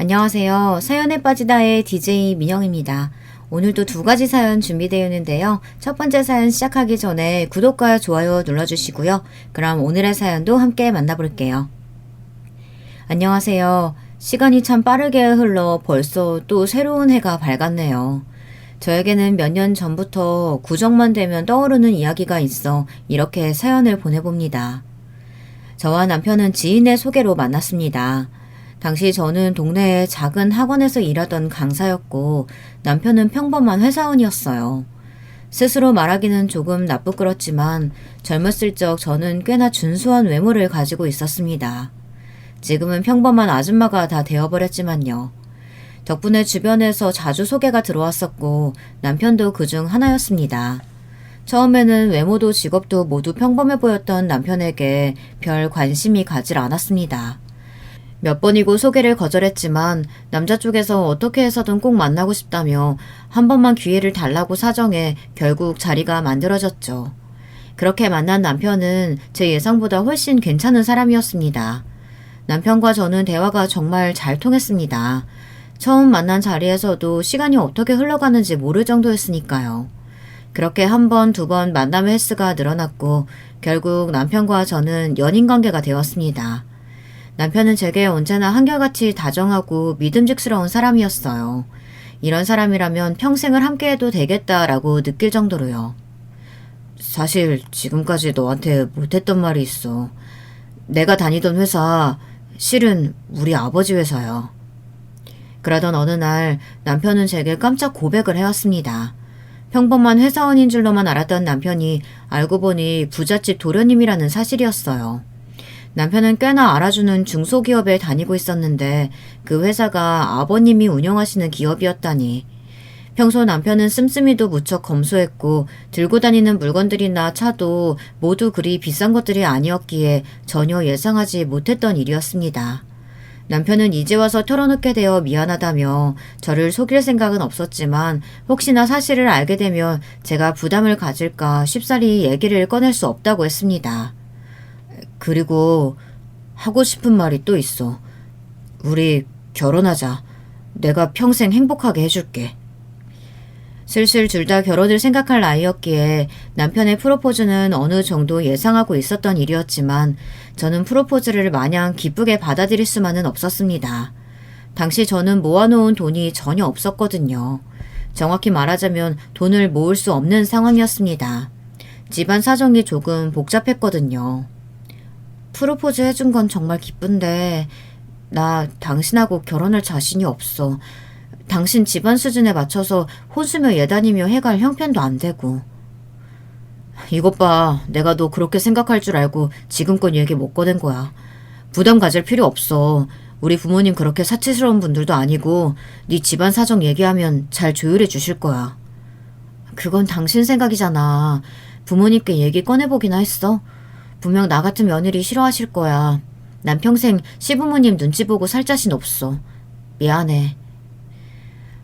안녕하세요. 사연에 빠지다의 DJ 민영입니다. 오늘도 두 가지 사연 준비되어 있는데요. 첫 번째 사연 시작하기 전에 구독과 좋아요 눌러주시고요. 그럼 오늘의 사연도 함께 만나볼게요. 안녕하세요. 시간이 참 빠르게 흘러 벌써 또 새로운 해가 밝았네요. 저에게는 몇 년 전부터 구정만 되면 떠오르는 이야기가 있어 이렇게 사연을 보내봅니다. 저와 남편은 지인의 소개로 만났습니다. 당시 저는 동네의 작은 학원에서 일하던 강사였고 남편은 평범한 회사원이었어요. 스스로 말하기는 조금 나쁘끄럽지만 젊었을 적 저는 꽤나 준수한 외모를 가지고 있었습니다. 지금은 평범한 아줌마가 다 되어버렸지만요. 덕분에 주변에서 자주 소개가 들어왔었고 남편도 그중 하나였습니다. 처음에는 외모도 직업도 모두 평범해 보였던 남편에게 별 관심이 가질 않았습니다. 몇 번이고 소개를 거절했지만 남자 쪽에서 어떻게 해서든 꼭 만나고 싶다며 한 번만 기회를 달라고 사정해 결국 자리가 만들어졌죠. 그렇게 만난 남편은 제 예상보다 훨씬 괜찮은 사람이었습니다. 남편과 저는 대화가 정말 잘 통했습니다. 처음 만난 자리에서도 시간이 어떻게 흘러가는지 모를 정도였으니까요. 그렇게 한 번, 두 번 만남의 횟수가 늘어났고 결국 남편과 저는 연인관계가 되었습니다. 남편은 제게 언제나 한결같이 다정하고 믿음직스러운 사람이었어요. 이런 사람이라면 평생을 함께해도 되겠다라고 느낄 정도로요. 사실 지금까지 너한테 못했던 말이 있어. 내가 다니던 회사 실은 우리 아버지 회사야. 그러던 어느 날 남편은 제게 깜짝 고백을 해왔습니다. 평범한 회사원인 줄로만 알았던 남편이 알고 보니 부잣집 도련님이라는 사실이었어요. 남편은 꽤나 알아주는 중소기업에 다니고 있었는데 그 회사가 아버님이 운영하시는 기업이었다니. 평소 남편은 씀씀이도 무척 검소했고 들고 다니는 물건들이나 차도 모두 그리 비싼 것들이 아니었기에 전혀 예상하지 못했던 일이었습니다. 남편은 이제 와서 털어놓게 되어 미안하다며 저를 속일 생각은 없었지만 혹시나 사실을 알게 되면 제가 부담을 가질까 쉽사리 얘기를 꺼낼 수 없다고 했습니다. 그리고 하고 싶은 말이 또 있어. 우리 결혼하자. 내가 평생 행복하게 해줄게. 슬슬 둘 다 결혼을 생각할 나이였기에 남편의 프로포즈는 어느 정도 예상하고 있었던 일이었지만 저는 프로포즈를 마냥 기쁘게 받아들일 수만은 없었습니다. 당시 저는 모아놓은 돈이 전혀 없었거든요. 정확히 말하자면 돈을 모을 수 없는 상황이었습니다. 집안 사정이 조금 복잡했거든요. 프로포즈 해준 건 정말 기쁜데 나 당신하고 결혼할 자신이 없어. 당신 집안 수준에 맞춰서 혼수며 예단이며 해갈 형편도 안 되고. 이것 봐. 내가 너 그렇게 생각할 줄 알고 지금껏 얘기 못 꺼낸 거야. 부담 가질 필요 없어. 우리 부모님 그렇게 사치스러운 분들도 아니고 네 집안 사정 얘기하면 잘 조율해 주실 거야. 그건 당신 생각이잖아. 부모님께 얘기 꺼내보기나 했어? 분명 나 같은 며느리 싫어하실 거야. 난 평생 시부모님 눈치 보고 살 자신 없어. 미안해.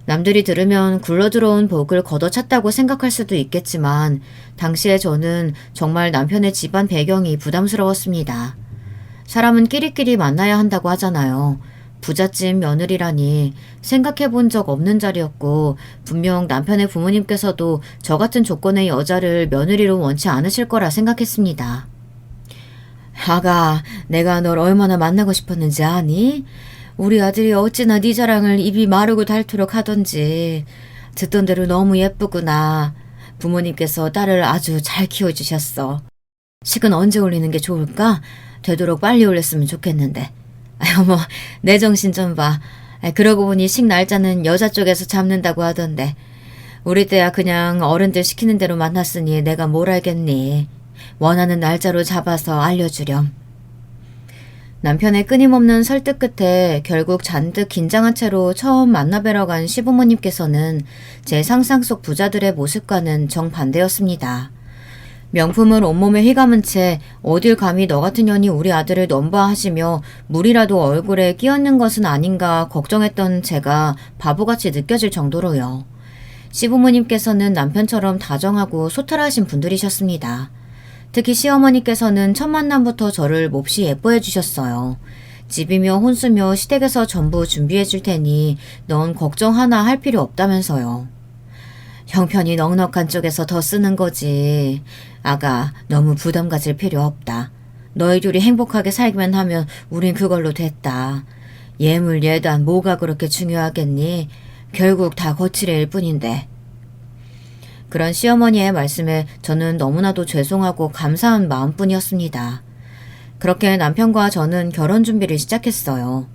남들이 들으면 굴러들어온 복을 걷어찼다고 생각할 수도 있겠지만 당시에 저는 정말 남편의 집안 배경이 부담스러웠습니다. 사람은 끼리끼리 만나야 한다고 하잖아요. 부잣집 며느리라니 생각해 본 적 없는 자리였고 분명 남편의 부모님께서도 저 같은 조건의 여자를 며느리로 원치 않으실 거라 생각했습니다. 아가, 내가 널 얼마나 만나고 싶었는지 아니? 우리 아들이 어찌나 네 자랑을 입이 마르고 닳도록 하던지. 듣던 대로 너무 예쁘구나. 부모님께서 딸을 아주 잘 키워주셨어. 식은 언제 올리는 게 좋을까? 되도록 빨리 올렸으면 좋겠는데. 아유 뭐 내 정신 좀 봐. 그러고 보니 식 날짜는 여자 쪽에서 잡는다고 하던데. 우리 때야 그냥 어른들 시키는 대로 만났으니 내가 뭘 알겠니. 원하는 날짜로 잡아서 알려주렴. 남편의 끊임없는 설득 끝에 결국 잔뜩 긴장한 채로 처음 만나뵈러 간 시부모님께서는 제 상상 속 부자들의 모습과는 정반대였습니다. 명품을 온몸에 휘감은 채 어딜 감히 너 같은 년이 우리 아들을 넘봐하시며 물이라도 얼굴에 끼얹는 것은 아닌가 걱정했던 제가 바보같이 느껴질 정도로요. 시부모님께서는 남편처럼 다정하고 소탈하신 분들이셨습니다. 특히 시어머니께서는 첫 만남부터 저를 몹시 예뻐해 주셨어요. 집이며 혼수며 시댁에서 전부 준비해 줄 테니 넌 걱정 하나 할 필요 없다면서요. 형편이 넉넉한 쪽에서 더 쓰는 거지. 아가, 너무 부담 가질 필요 없다. 너희 둘이 행복하게 살기만 하면 우린 그걸로 됐다. 예물 예단 뭐가 그렇게 중요하겠니? 결국 다 거칠애일 뿐인데. 그런 시어머니의 말씀에 저는 너무나도 죄송하고 감사한 마음뿐이었습니다. 그렇게 남편과 저는 결혼 준비를 시작했어요.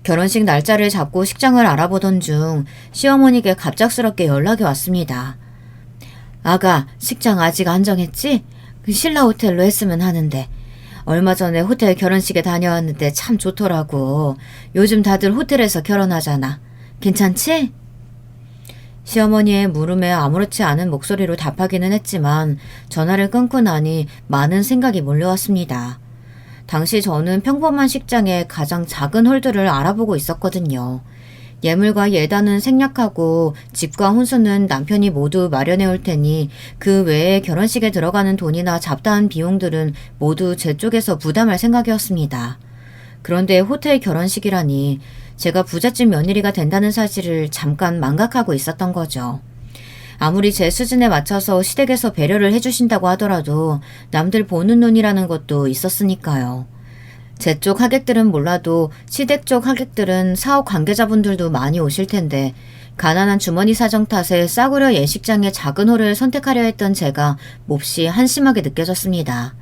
결혼식 날짜를 잡고 식장을 알아보던 중 시어머니께 갑작스럽게 연락이 왔습니다. 아가, 식장 아직 안 정했지? 신라 호텔로 했으면 하는데. 얼마 전에 호텔 결혼식에 다녀왔는데 참 좋더라고. 요즘 다들 호텔에서 결혼하잖아. 괜찮지? 시어머니의 물음에 아무렇지 않은 목소리로 답하기는 했지만 전화를 끊고 나니 많은 생각이 몰려왔습니다. 당시 저는 평범한 식장의 가장 작은 홀들을 알아보고 있었거든요. 예물과 예단은 생략하고 집과 혼수는 남편이 모두 마련해 올 테니 그 외에 결혼식에 들어가는 돈이나 잡다한 비용들은 모두 제 쪽에서 부담할 생각이었습니다. 그런데 호텔 결혼식이라니 제가 부잣집 며느리가 된다는 사실을 잠깐 망각하고 있었던 거죠. 아무리 제 수준에 맞춰서 시댁에서 배려를 해주신다고 하더라도 남들 보는 눈이라는 것도 있었으니까요. 제 쪽 하객들은 몰라도 시댁 쪽 하객들은 사업 관계자분들도 많이 오실 텐데 가난한 주머니 사정 탓에 싸구려 예식장의 작은 홀을 선택하려 했던 제가 몹시 한심하게 느껴졌습니다.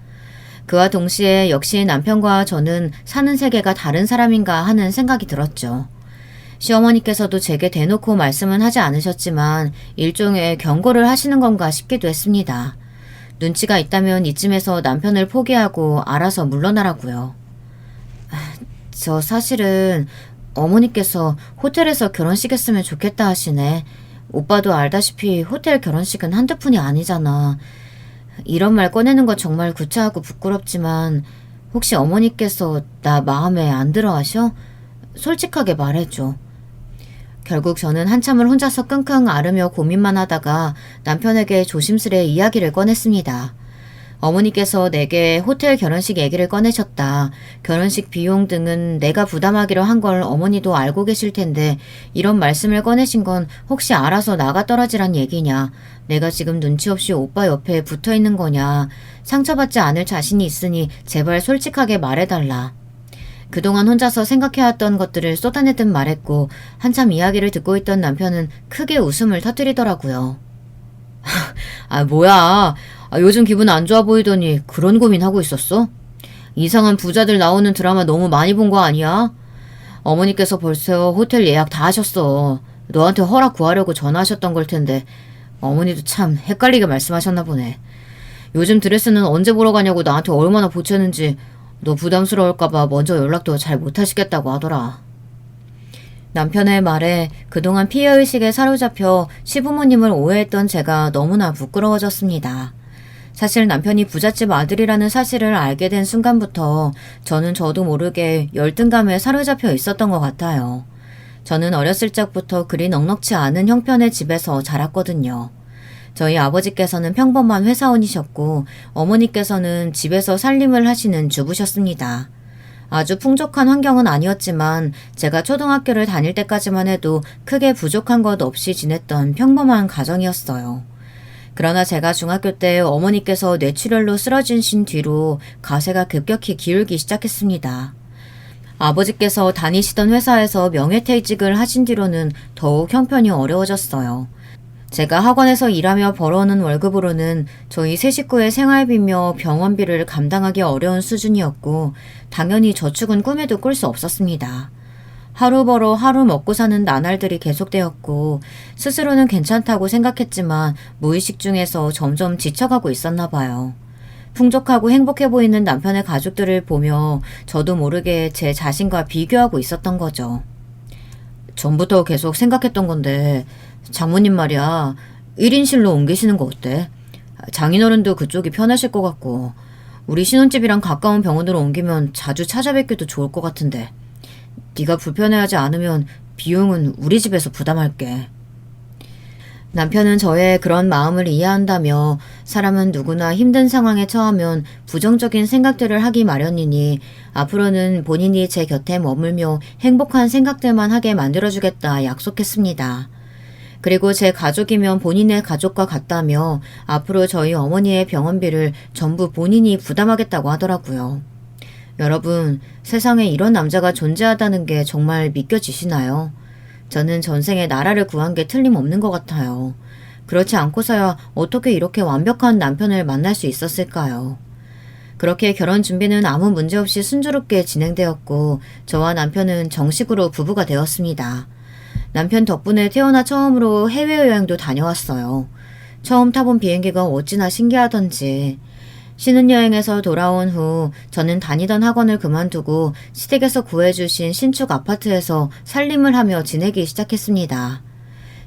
그와 동시에 역시 남편과 저는 사는 세계가 다른 사람인가 하는 생각이 들었죠. 시어머니께서도 제게 대놓고 말씀은 하지 않으셨지만 일종의 경고를 하시는 건가 싶기도 했습니다. 눈치가 있다면 이쯤에서 남편을 포기하고 알아서 물러나라고요. 저 사실은 어머니께서 호텔에서 결혼식 했으면 좋겠다 하시네. 오빠도 알다시피 호텔 결혼식은 한두 푼이 아니잖아. 이런 말 꺼내는 건 정말 구차하고 부끄럽지만 혹시 어머니께서 나 마음에 안 들어 하셔? 솔직하게 말해줘. 결국 저는 한참을 혼자서 끙끙 앓으며 고민만 하다가 남편에게 조심스레 이야기를 꺼냈습니다. 어머니께서 내게 호텔 결혼식 얘기를 꺼내셨다. 결혼식 비용 등은 내가 부담하기로 한 걸 어머니도 알고 계실 텐데 이런 말씀을 꺼내신 건 혹시 알아서 나가 떨어지란 얘기냐. 내가 지금 눈치 없이 오빠 옆에 붙어 있는 거냐. 상처받지 않을 자신이 있으니 제발 솔직하게 말해달라. 그동안 혼자서 생각해왔던 것들을 쏟아내듯 말했고 한참 이야기를 듣고 있던 남편은 크게 웃음을 터뜨리더라고요. 뭐야. 요즘 기분 안 좋아 보이더니 그런 고민하고 있었어? 이상한 부자들 나오는 드라마 너무 많이 본 거 아니야? 어머니께서 벌써 호텔 예약 다 하셨어. 너한테 허락 구하려고 전화하셨던 걸 텐데 어머니도 참 헷갈리게 말씀하셨나 보네. 요즘 드레스는 언제 보러 가냐고 나한테 얼마나 보채는지 너 부담스러울까봐 먼저 연락도 잘 못하시겠다고 하더라. 남편의 말에 그동안 피해의식에 사로잡혀 시부모님을 오해했던 제가 너무나 부끄러워졌습니다. 사실 남편이 부잣집 아들이라는 사실을 알게 된 순간부터 저도 모르게 열등감에 사로잡혀 있었던 것 같아요. 저는 어렸을 적부터 그리 넉넉지 않은 형편의 집에서 자랐거든요. 저희 아버지께서는 평범한 회사원이셨고 어머니께서는 집에서 살림을 하시는 주부셨습니다. 아주 풍족한 환경은 아니었지만 제가 초등학교를 다닐 때까지만 해도 크게 부족한 것 없이 지냈던 평범한 가정이었어요. 그러나 제가 중학교 때 어머니께서 뇌출혈로 쓰러지신 뒤로 가세가 급격히 기울기 시작했습니다. 아버지께서 다니시던 회사에서 명예퇴직을 하신 뒤로는 더욱 형편이 어려워졌어요. 제가 학원에서 일하며 벌어오는 월급으로는 저희 세 식구의 생활비며 병원비를 감당하기 어려운 수준이었고 당연히 저축은 꿈에도 꿀 수 없었습니다. 하루 벌어 하루 먹고 사는 나날들이 계속되었고 스스로는 괜찮다고 생각했지만 무의식 중에서 점점 지쳐가고 있었나 봐요. 풍족하고 행복해 보이는 남편의 가족들을 보며 저도 모르게 제 자신과 비교하고 있었던 거죠. 전부터 계속 생각했던 건데 장모님 말이야 1인실로 옮기시는 거 어때? 장인어른도 그쪽이 편하실 것 같고 우리 신혼집이랑 가까운 병원으로 옮기면 자주 찾아뵙기도 좋을 것 같은데 네가 불편해하지 않으면 비용은 우리 집에서 부담할게. 남편은 저의 그런 마음을 이해한다며 사람은 누구나 힘든 상황에 처하면 부정적인 생각들을 하기 마련이니 앞으로는 본인이 제 곁에 머물며 행복한 생각들만 하게 만들어주겠다 약속했습니다. 그리고 제 가족이면 본인의 가족과 같다며 앞으로 저희 어머니의 병원비를 전부 본인이 부담하겠다고 하더라고요. 여러분, 세상에 이런 남자가 존재하다는 게 정말 믿겨지시나요? 저는 전생에 나라를 구한 게 틀림없는 것 같아요. 그렇지 않고서야 어떻게 이렇게 완벽한 남편을 만날 수 있었을까요? 그렇게 결혼 준비는 아무 문제 없이 순조롭게 진행되었고 저와 남편은 정식으로 부부가 되었습니다. 남편 덕분에 태어나 처음으로 해외여행도 다녀왔어요. 처음 타본 비행기가 어찌나 신기하던지. 신혼여행에서 돌아온 후 저는 다니던 학원을 그만두고 시댁에서 구해주신 신축 아파트에서 살림을 하며 지내기 시작했습니다.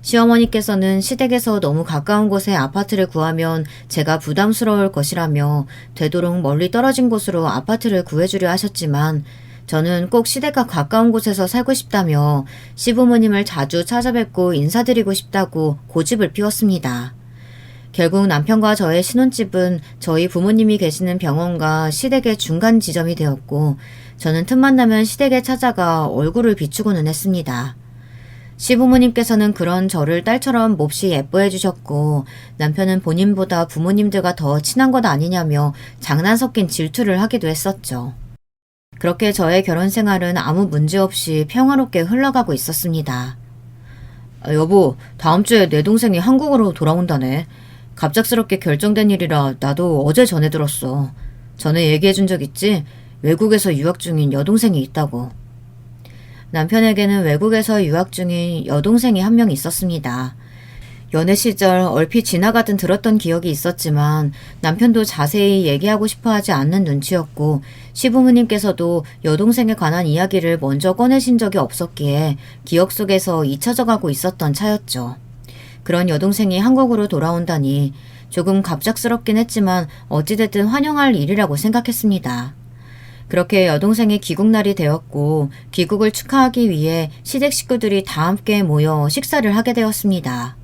시어머니께서는 시댁에서 너무 가까운 곳에 아파트를 구하면 제가 부담스러울 것이라며 되도록 멀리 떨어진 곳으로 아파트를 구해주려 하셨지만 저는 꼭 시댁과 가까운 곳에서 살고 싶다며 시부모님을 자주 찾아뵙고 인사드리고 싶다고 고집을 피웠습니다. 결국 남편과 저의 신혼집은 저희 부모님이 계시는 병원과 시댁의 중간 지점이 되었고 저는 틈만 나면 시댁에 찾아가 얼굴을 비추고는 했습니다. 시부모님께서는 그런 저를 딸처럼 몹시 예뻐해 주셨고 남편은 본인보다 부모님들과 더 친한 것 아니냐며 장난 섞인 질투를 하기도 했었죠. 그렇게 저의 결혼 생활은 아무 문제 없이 평화롭게 흘러가고 있었습니다. 여보, 다음 주에 내 동생이 한국으로 돌아온다네. 갑작스럽게 결정된 일이라 나도 어제 전해 들었어. 전에 얘기해준 적 있지? 외국에서 유학 중인 여동생이 있다고. 남편에게는 외국에서 유학 중인 여동생이 한 명 있었습니다. 연애 시절 얼핏 지나가듯 들었던 기억이 있었지만 남편도 자세히 얘기하고 싶어 하지 않는 눈치였고 시부모님께서도 여동생에 관한 이야기를 먼저 꺼내신 적이 없었기에 기억 속에서 잊혀져 가고 있었던 차였죠. 그런 여동생이 한국으로 돌아온다니 조금 갑작스럽긴 했지만 어찌됐든 환영할 일이라고 생각했습니다. 그렇게 여동생의 귀국날이 되었고 귀국을 축하하기 위해 시댁 식구들이 다 함께 모여 식사를 하게 되었습니다.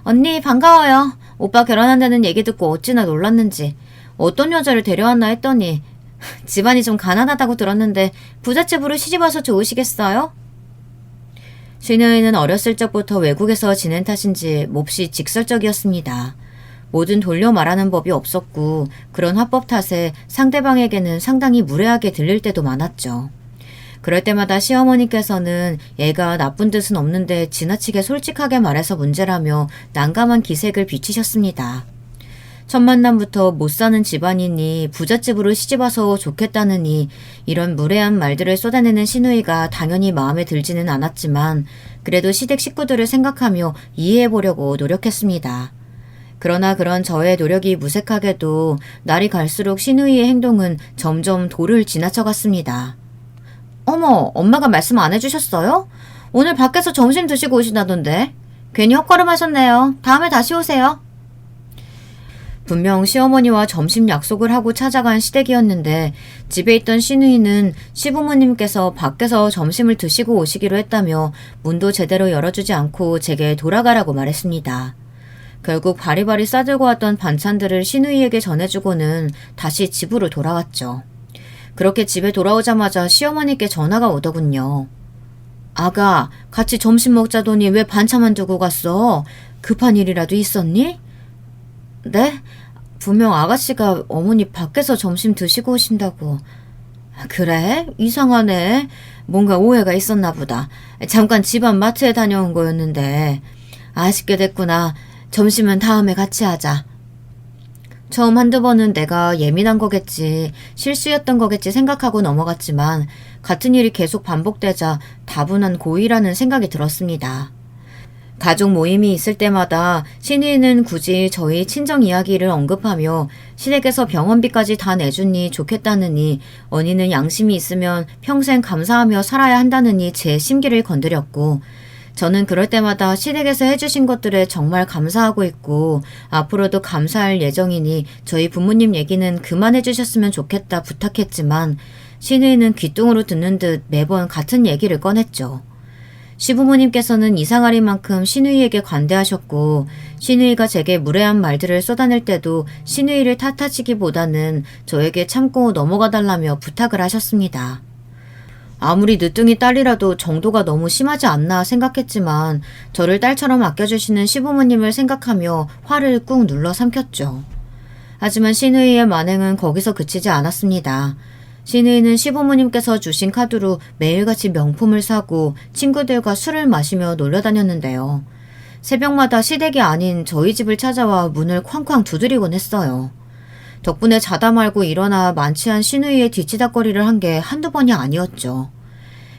언니 반가워요. 오빠 결혼한다는 얘기 듣고 어찌나 놀랐는지. 어떤 여자를 데려왔나 했더니 집안이 좀 가난하다고 들었는데 부잣집으로 시집와서 좋으시겠어요? 시누이는 어렸을 적부터 외국에서 지낸 탓인지 몹시 직설적이었습니다. 뭐든 돌려 말하는 법이 없었고 그런 화법 탓에 상대방에게는 상당히 무례하게 들릴 때도 많았죠. 그럴 때마다 시어머니께서는 얘가 나쁜 뜻은 없는데 지나치게 솔직하게 말해서 문제라며 난감한 기색을 비치셨습니다. 첫 만남부터 못 사는 집안이니 부잣집으로 시집와서 좋겠다느니 이런 무례한 말들을 쏟아내는 시누이가 당연히 마음에 들지는 않았지만 그래도 시댁 식구들을 생각하며 이해해보려고 노력했습니다. 그러나 그런 저의 노력이 무색하게도 날이 갈수록 시누이의 행동은 점점 도를 지나쳐갔습니다. 어머, 엄마가 말씀 안 해주셨어요? 오늘 밖에서 점심 드시고 오신다던데. 괜히 헛걸음하셨네요. 다음에 다시 오세요. 분명 시어머니와 점심 약속을 하고 찾아간 시댁이었는데 집에 있던 시누이는 시부모님께서 밖에서 점심을 드시고 오시기로 했다며 문도 제대로 열어주지 않고 제게 돌아가라고 말했습니다. 결국 바리바리 싸들고 왔던 반찬들을 시누이에게 전해주고는 다시 집으로 돌아왔죠. 그렇게 집에 돌아오자마자 시어머니께 전화가 오더군요. 아가, 같이 점심 먹자더니 왜 반찬만 두고 갔어? 급한 일이라도 있었니? 네? 분명 아가씨가 어머니 밖에서 점심 드시고 오신다고. 그래? 이상하네. 뭔가 오해가 있었나 보다. 잠깐 집안 마트에 다녀온 거였는데. 아쉽게 됐구나. 점심은 다음에 같이 하자. 처음 한두 번은 내가 예민한 거겠지, 실수였던 거겠지 생각하고 넘어갔지만 같은 일이 계속 반복되자 다분한 고의라는 생각이 들었습니다. 가족 모임이 있을 때마다 시누이는 굳이 저희 친정 이야기를 언급하며 시댁에서 병원비까지 다 내주니 좋겠다느니 언니는 양심이 있으면 평생 감사하며 살아야 한다느니 제 심기를 건드렸고 저는 그럴 때마다 시댁에서 해주신 것들에 정말 감사하고 있고 앞으로도 감사할 예정이니 저희 부모님 얘기는 그만해주셨으면 좋겠다 부탁했지만 시누이는 귀뚱으로 듣는 듯 매번 같은 얘기를 꺼냈죠. 시부모님께서는 이상하리 만큼 신우이에게 관대하셨고 신우이가 제게 무례한 말들을 쏟아낼 때도 신우이를 탓하시기보다는 저에게 참고 넘어가 달라며 부탁을 하셨습니다. 아무리 늦둥이 딸이라도 정도가 너무 심하지 않나 생각했지만 저를 딸처럼 아껴주시는 시부모님을 생각하며 화를 꾹 눌러 삼켰죠. 하지만 신우이의 만행은 거기서 그치지 않았습니다. 신우이는 시부모님께서 주신 카드로 매일같이 명품을 사고 친구들과 술을 마시며 놀러다녔는데요. 새벽마다 시댁이 아닌 저희 집을 찾아와 문을 쾅쾅 두드리곤 했어요. 덕분에 자다 말고 일어나 만취한 신우이의 뒤치다거리를 한 게 한두 번이 아니었죠.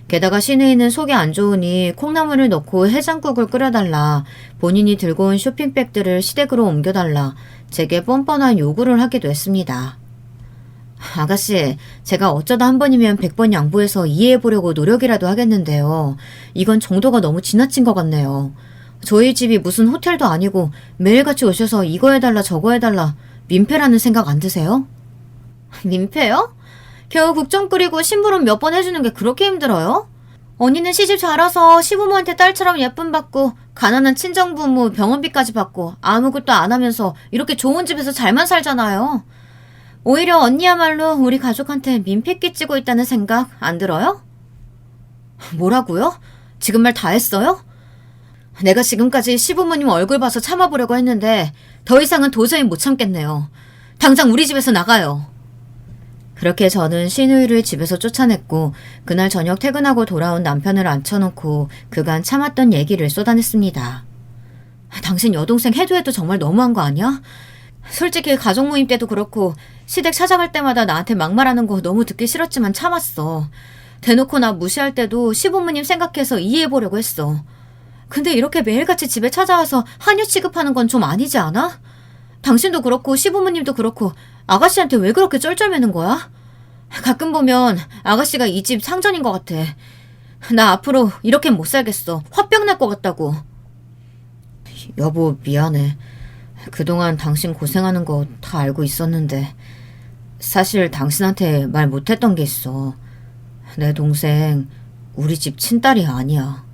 게다가 신우이는 속이 안 좋으니 콩나물을 넣고 해장국을 끓여달라, 본인이 들고 온 쇼핑백들을 시댁으로 옮겨달라, 제게 뻔뻔한 요구를 하기도 했습니다. 아가씨, 제가 어쩌다 한 번이면 100번 양보해서 이해해보려고 노력이라도 하겠는데요. 이건 정도가 너무 지나친 것 같네요. 저희 집이 무슨 호텔도 아니고 매일같이 오셔서 이거 해달라 저거 해달라 민폐라는 생각 안 드세요? 민폐요? 겨우 국 좀 끓이고 심부름 몇 번 해주는 게 그렇게 힘들어요? 언니는 시집 잘와서 시부모한테 딸처럼 예쁨 받고 가난한 친정부모 병원비까지 받고 아무것도 안 하면서 이렇게 좋은 집에서 잘만 살잖아요. 오히려 언니야말로 우리 가족한테 민폐 끼치고 있다는 생각 안 들어요? 뭐라고요? 지금 말 다 했어요? 내가 지금까지 시부모님 얼굴 봐서 참아보려고 했는데 더 이상은 도저히 못 참겠네요. 당장 우리 집에서 나가요. 그렇게 저는 신우이를 집에서 쫓아냈고 그날 저녁 퇴근하고 돌아온 남편을 앉혀놓고 그간 참았던 얘기를 쏟아냈습니다. 당신 여동생 해도 정말 너무한 거 아니야? 솔직히 가족 모임 때도 그렇고 시댁 찾아갈 때마다 나한테 막말하는 거 너무 듣기 싫었지만 참았어. 대놓고 나 무시할 때도 시부모님 생각해서 이해해보려고 했어. 근데 이렇게 매일같이 집에 찾아와서 한유 취급하는 건 좀 아니지 않아? 당신도 그렇고 시부모님도 그렇고 아가씨한테 왜 그렇게 쩔쩔매는 거야? 가끔 보면 아가씨가 이 집 상전인 것 같아. 나 앞으로 이렇게 못 살겠어. 화병 날 것 같다고. 여보, 미안해. 그동안 당신 고생하는 거 다 알고 있었는데 사실 당신한테 말 못했던 게 있어. 내 동생 우리 집 친딸이 아니야.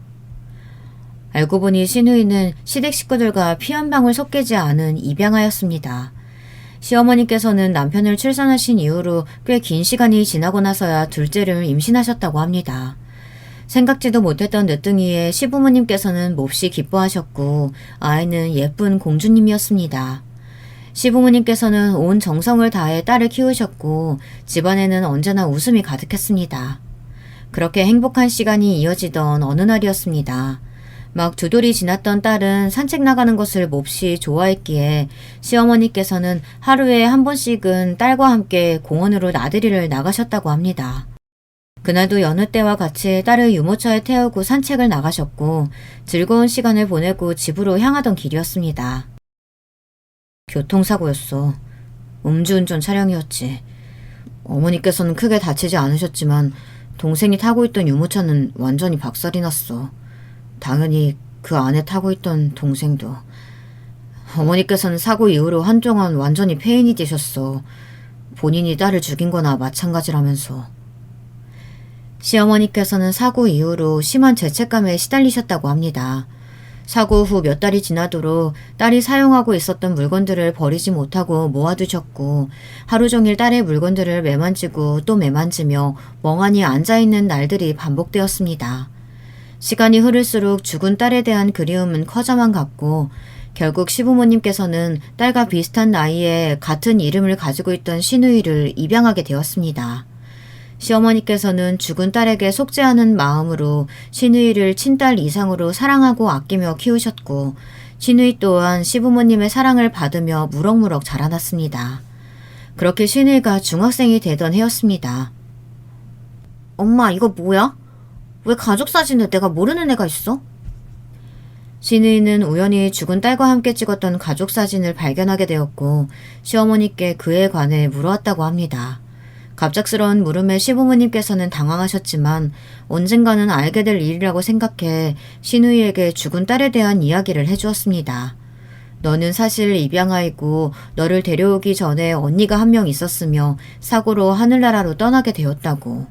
알고 보니 신우이는 시댁 식구들과 피 한 방울 섞이지 않은 입양아였습니다. 시어머니께서는 남편을 출산하신 이후로 꽤 긴 시간이 지나고 나서야 둘째를 임신하셨다고 합니다. 생각지도 못했던 늦둥이에 시부모님께서는 몹시 기뻐하셨고 아이는 예쁜 공주님이었습니다. 시부모님께서는 온 정성을 다해 딸을 키우셨고 집안에는 언제나 웃음이 가득했습니다. 그렇게 행복한 시간이 이어지던 어느 날이었습니다. 막 두 돌이 지났던 딸은 산책 나가는 것을 몹시 좋아했기에 시어머니께서는 하루에 한 번씩은 딸과 함께 공원으로 나들이를 나가셨다고 합니다. 그날도 여느 때와 같이 딸을 유모차에 태우고 산책을 나가셨고 즐거운 시간을 보내고 집으로 향하던 길이었습니다. 교통사고였어. 음주운전 차량이었지. 어머니께서는 크게 다치지 않으셨지만 동생이 타고 있던 유모차는 완전히 박살이 났어. 당연히 그 안에 타고 있던 동생도. 어머니께서는 사고 이후로 한동안 완전히 폐인이 되셨어. 본인이 딸을 죽인 거나 마찬가지라면서. 시어머니께서는 사고 이후로 심한 죄책감에 시달리셨다고 합니다. 사고 후 몇 달이 지나도록 딸이 사용하고 있었던 물건들을 버리지 못하고 모아두셨고 하루 종일 딸의 물건들을 매만지고 또 매만지며 멍하니 앉아있는 날들이 반복되었습니다. 시간이 흐를수록 죽은 딸에 대한 그리움은 커져만 갔고 결국 시부모님께서는 딸과 비슷한 나이에 같은 이름을 가지고 있던 신우이를 입양하게 되었습니다. 시어머니께서는 죽은 딸에게 속죄하는 마음으로 신우이를 친딸 이상으로 사랑하고 아끼며 키우셨고 신우이 또한 시부모님의 사랑을 받으며 무럭무럭 자라났습니다. 그렇게 신우이가 중학생이 되던 해였습니다. 엄마, 이거 뭐야? 왜 가족 사진에 내가 모르는 애가 있어? 신우이는 우연히 죽은 딸과 함께 찍었던 가족 사진을 발견하게 되었고 시어머니께 그에 관해 물어왔다고 합니다. 갑작스러운 물음에 시부모님께서는 당황하셨지만 언젠가는 알게 될 일이라고 생각해 신우이에게 죽은 딸에 대한 이야기를 해주었습니다. 너는 사실 입양아이고 너를 데려오기 전에 언니가 한 명 있었으며 사고로 하늘나라로 떠나게 되었다고.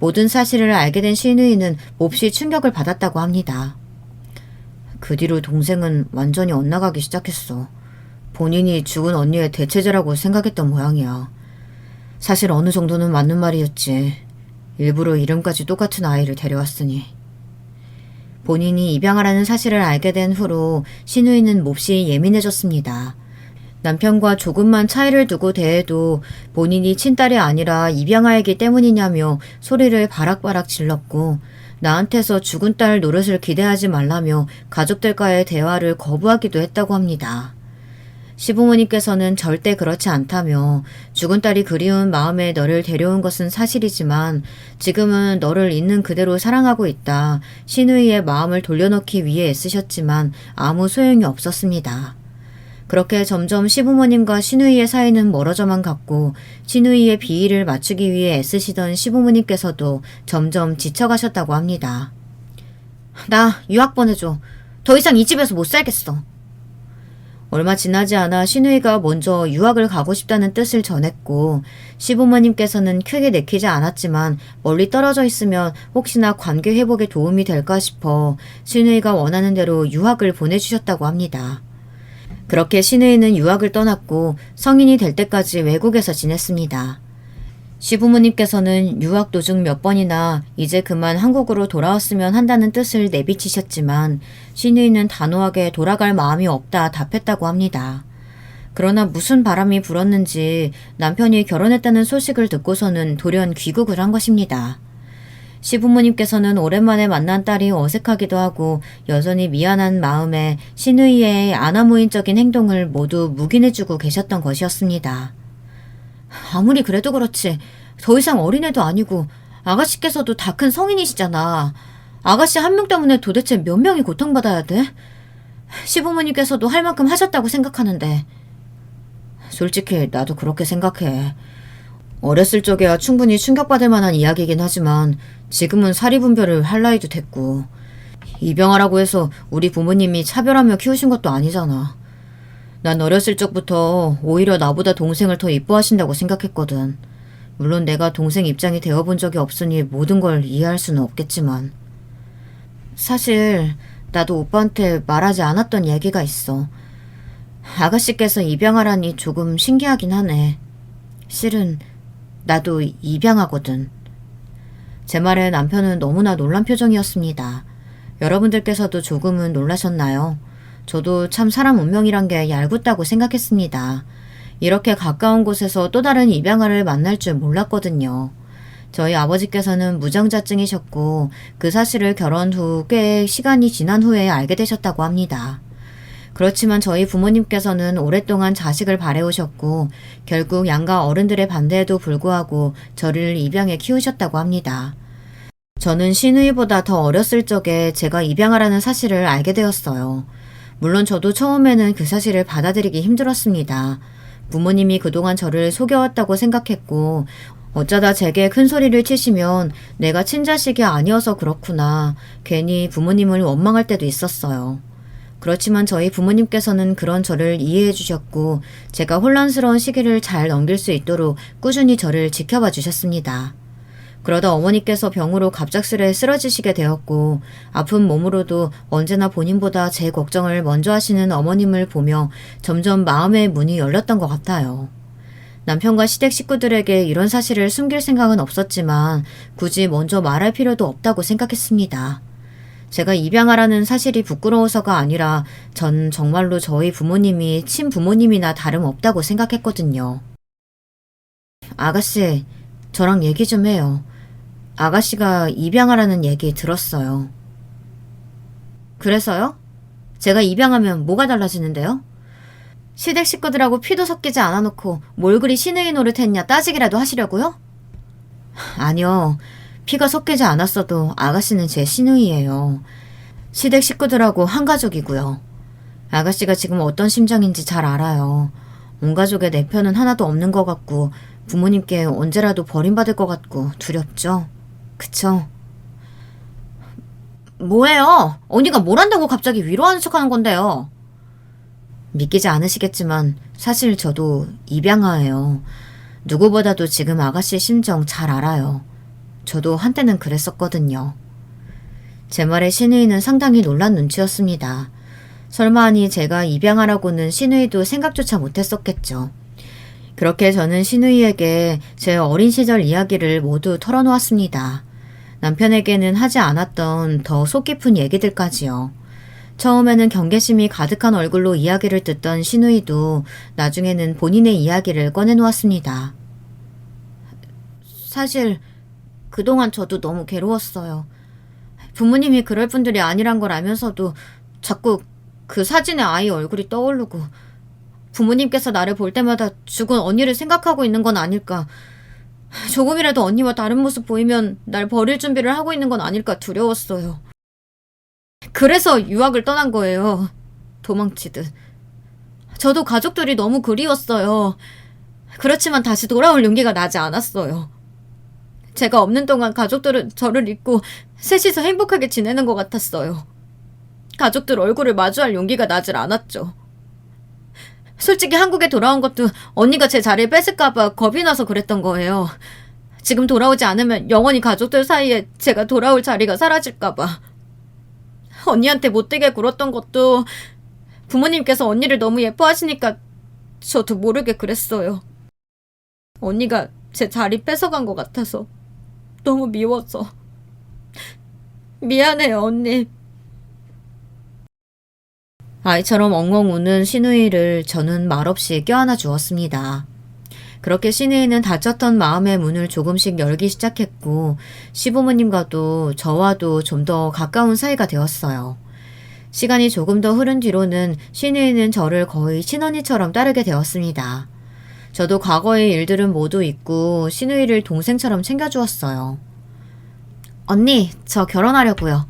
모든 사실을 알게 된 시누이는 몹시 충격을 받았다고 합니다. 그 뒤로 동생은 완전히 엇나가기 시작했어. 본인이 죽은 언니의 대체제라고 생각했던 모양이야. 사실 어느 정도는 맞는 말이었지. 일부러 이름까지 똑같은 아이를 데려왔으니. 본인이 입양하라는 사실을 알게 된 후로 시누이는 몹시 예민해졌습니다. 남편과 조금만 차이를 두고 대해도 본인이 친딸이 아니라 입양아이기 때문이냐며 소리를 바락바락 질렀고, 나한테서 죽은 딸 노릇을 기대하지 말라며 가족들과의 대화를 거부하기도 했다고 합니다. 시부모님께서는 절대 그렇지 않다며 죽은 딸이 그리운 마음에 너를 데려온 것은 사실이지만 지금은 너를 있는 그대로 사랑하고 있다. 시누이의 마음을 돌려놓기 위해 애쓰셨지만 아무 소용이 없었습니다. 그렇게 점점 시부모님과 시누이의 사이는 멀어져만 갔고 시누이의 비위를 맞추기 위해 애쓰시던 시부모님께서도 점점 지쳐가셨다고 합니다. 나 유학 보내줘. 더 이상 이 집에서 못 살겠어. 얼마 지나지 않아 시누이가 먼저 유학을 가고 싶다는 뜻을 전했고 시부모님께서는 크게 내키지 않았지만 멀리 떨어져 있으면 혹시나 관계 회복에 도움이 될까 싶어 시누이가 원하는 대로 유학을 보내주셨다고 합니다. 그렇게 시누이는 유학을 떠났고 성인이 될 때까지 외국에서 지냈습니다. 시부모님께서는 유학 도중 몇 번이나 이제 그만 한국으로 돌아왔으면 한다는 뜻을 내비치셨지만 시누이는 단호하게 돌아갈 마음이 없다 답했다고 합니다. 그러나 무슨 바람이 불었는지 남편이 결혼했다는 소식을 듣고서는 돌연 귀국을 한 것입니다. 시부모님께서는 오랜만에 만난 딸이 어색하기도 하고 여전히 미안한 마음에 시누이의 아나무인적인 행동을 모두 묵인해주고 계셨던 것이었습니다. 아무리 그래도 그렇지 더 이상 어린애도 아니고 아가씨께서도 다 큰 성인이시잖아. 아가씨 한 명 때문에 도대체 몇 명이 고통받아야 돼? 시부모님께서도 할 만큼 하셨다고 생각하는데. 솔직히 나도 그렇게 생각해. 어렸을 적에야 충분히 충격받을 만한 이야기이긴 하지만 지금은 사리분별을 할 나이도 됐고 입양하라고 해서 우리 부모님이 차별하며 키우신 것도 아니잖아. 난 어렸을 적부터 오히려 나보다 동생을 더 이뻐하신다고 생각했거든. 물론 내가 동생 입장이 되어본 적이 없으니 모든 걸 이해할 수는 없겠지만. 사실 나도 오빠한테 말하지 않았던 얘기가 있어. 아가씨께서 입양하라니 조금 신기하긴 하네. 실은 나도 입양하거든. 제 말에 남편은 너무나 놀란 표정이었습니다. 여러분들께서도 조금은 놀라셨나요? 저도 참 사람 운명이란 게 얄궂다고 생각했습니다. 이렇게 가까운 곳에서 또 다른 입양아를 만날 줄 몰랐거든요. 저희 아버지께서는 무정자증이셨고 그 사실을 결혼 후 꽤 시간이 지난 후에 알게 되셨다고 합니다. 그렇지만 저희 부모님께서는 오랫동안 자식을 바래오셨고 결국 양가 어른들의 반대에도 불구하고 저를 입양해 키우셨다고 합니다. 저는 시누이보다 더 어렸을 적에 제가 입양하라는 사실을 알게 되었어요. 물론 저도 처음에는 그 사실을 받아들이기 힘들었습니다. 부모님이 그동안 저를 속여왔다고 생각했고 어쩌다 제게 큰 소리를 치시면 내가 친자식이 아니어서 그렇구나. 괜히 부모님을 원망할 때도 있었어요. 그렇지만 저희 부모님께서는 그런 저를 이해해 주셨고 제가 혼란스러운 시기를 잘 넘길 수 있도록 꾸준히 저를 지켜봐 주셨습니다. 그러다 어머니께서 병으로 갑작스레 쓰러지시게 되었고 아픈 몸으로도 언제나 본인보다 제 걱정을 먼저 하시는 어머님을 보며 점점 마음의 문이 열렸던 것 같아요. 남편과 시댁 식구들에게 이런 사실을 숨길 생각은 없었지만 굳이 먼저 말할 필요도 없다고 생각했습니다. 제가 입양하라는 사실이 부끄러워서가 아니라 전 정말로 저희 부모님이 친부모님이나 다름없다고 생각했거든요. 아가씨, 저랑 얘기 좀 해요. 아가씨가 입양하라는 얘기 들었어요. 그래서요? 제가 입양하면 뭐가 달라지는데요? 시댁 식구들하고 피도 섞이지 않아놓고 뭘 그리 시누이 노릇했냐 따지기라도 하시려고요? 아니요. 피가 섞이지 않았어도 아가씨는 제 시누이예요. 시댁 식구들하고 한 가족이고요. 아가씨가 지금 어떤 심정인지 잘 알아요. 온 가족에 내 편은 하나도 없는 것 같고 부모님께 언제라도 버림받을 것 같고 두렵죠? 그쵸? 뭐예요? 언니가 뭘 한다고 갑자기 위로하는 척하는 건데요? 믿기지 않으시겠지만 사실 저도 입양아예요. 누구보다도 지금 아가씨의 심정 잘 알아요. 저도 한때는 그랬었거든요. 제 말에 신우이는 상당히 놀란 눈치였습니다. 설마 하니 제가 입양하라고는 신우이도 생각조차 못했었겠죠. 그렇게 저는 신우이에게 제 어린 시절 이야기를 모두 털어놓았습니다. 남편에게는 하지 않았던 더 속 깊은 얘기들까지요. 처음에는 경계심이 가득한 얼굴로 이야기를 듣던 신우이도 나중에는 본인의 이야기를 꺼내놓았습니다. 사실 그동안 저도 너무 괴로웠어요. 부모님이 그럴 분들이 아니란 걸 알면서도 자꾸 그 사진의 아이 얼굴이 떠오르고 부모님께서 나를 볼 때마다 죽은 언니를 생각하고 있는 건 아닐까. 조금이라도 언니와 다른 모습 보이면 날 버릴 준비를 하고 있는 건 아닐까 두려웠어요. 그래서 유학을 떠난 거예요. 도망치듯. 저도 가족들이 너무 그리웠어요. 그렇지만 다시 돌아올 용기가 나지 않았어요. 제가 없는 동안 가족들은 저를 잊고 셋이서 행복하게 지내는 것 같았어요. 가족들 얼굴을 마주할 용기가 나질 않았죠. 솔직히 한국에 돌아온 것도 언니가 제 자리를 뺏을까봐 겁이 나서 그랬던 거예요. 지금 돌아오지 않으면 영원히 가족들 사이에 제가 돌아올 자리가 사라질까봐. 언니한테 못되게 굴었던 것도 부모님께서 언니를 너무 예뻐하시니까 저도 모르게 그랬어요. 언니가 제 자리 뺏어간 것 같아서 너무 미워서. 미안해요, 언니. 아이처럼 엉엉 우는 신우이를 저는 말없이 껴안아 주었습니다. 그렇게 신우이는 닫혔던 마음의 문을 조금씩 열기 시작했고 시부모님과도 저와도 좀 더 가까운 사이가 되었어요. 시간이 조금 더 흐른 뒤로는 신우이는 저를 거의 친언니처럼 따르게 되었습니다. 저도 과거의 일들은 모두 잊고 신우이를 동생처럼 챙겨주었어요. 언니, 저 결혼하려고요.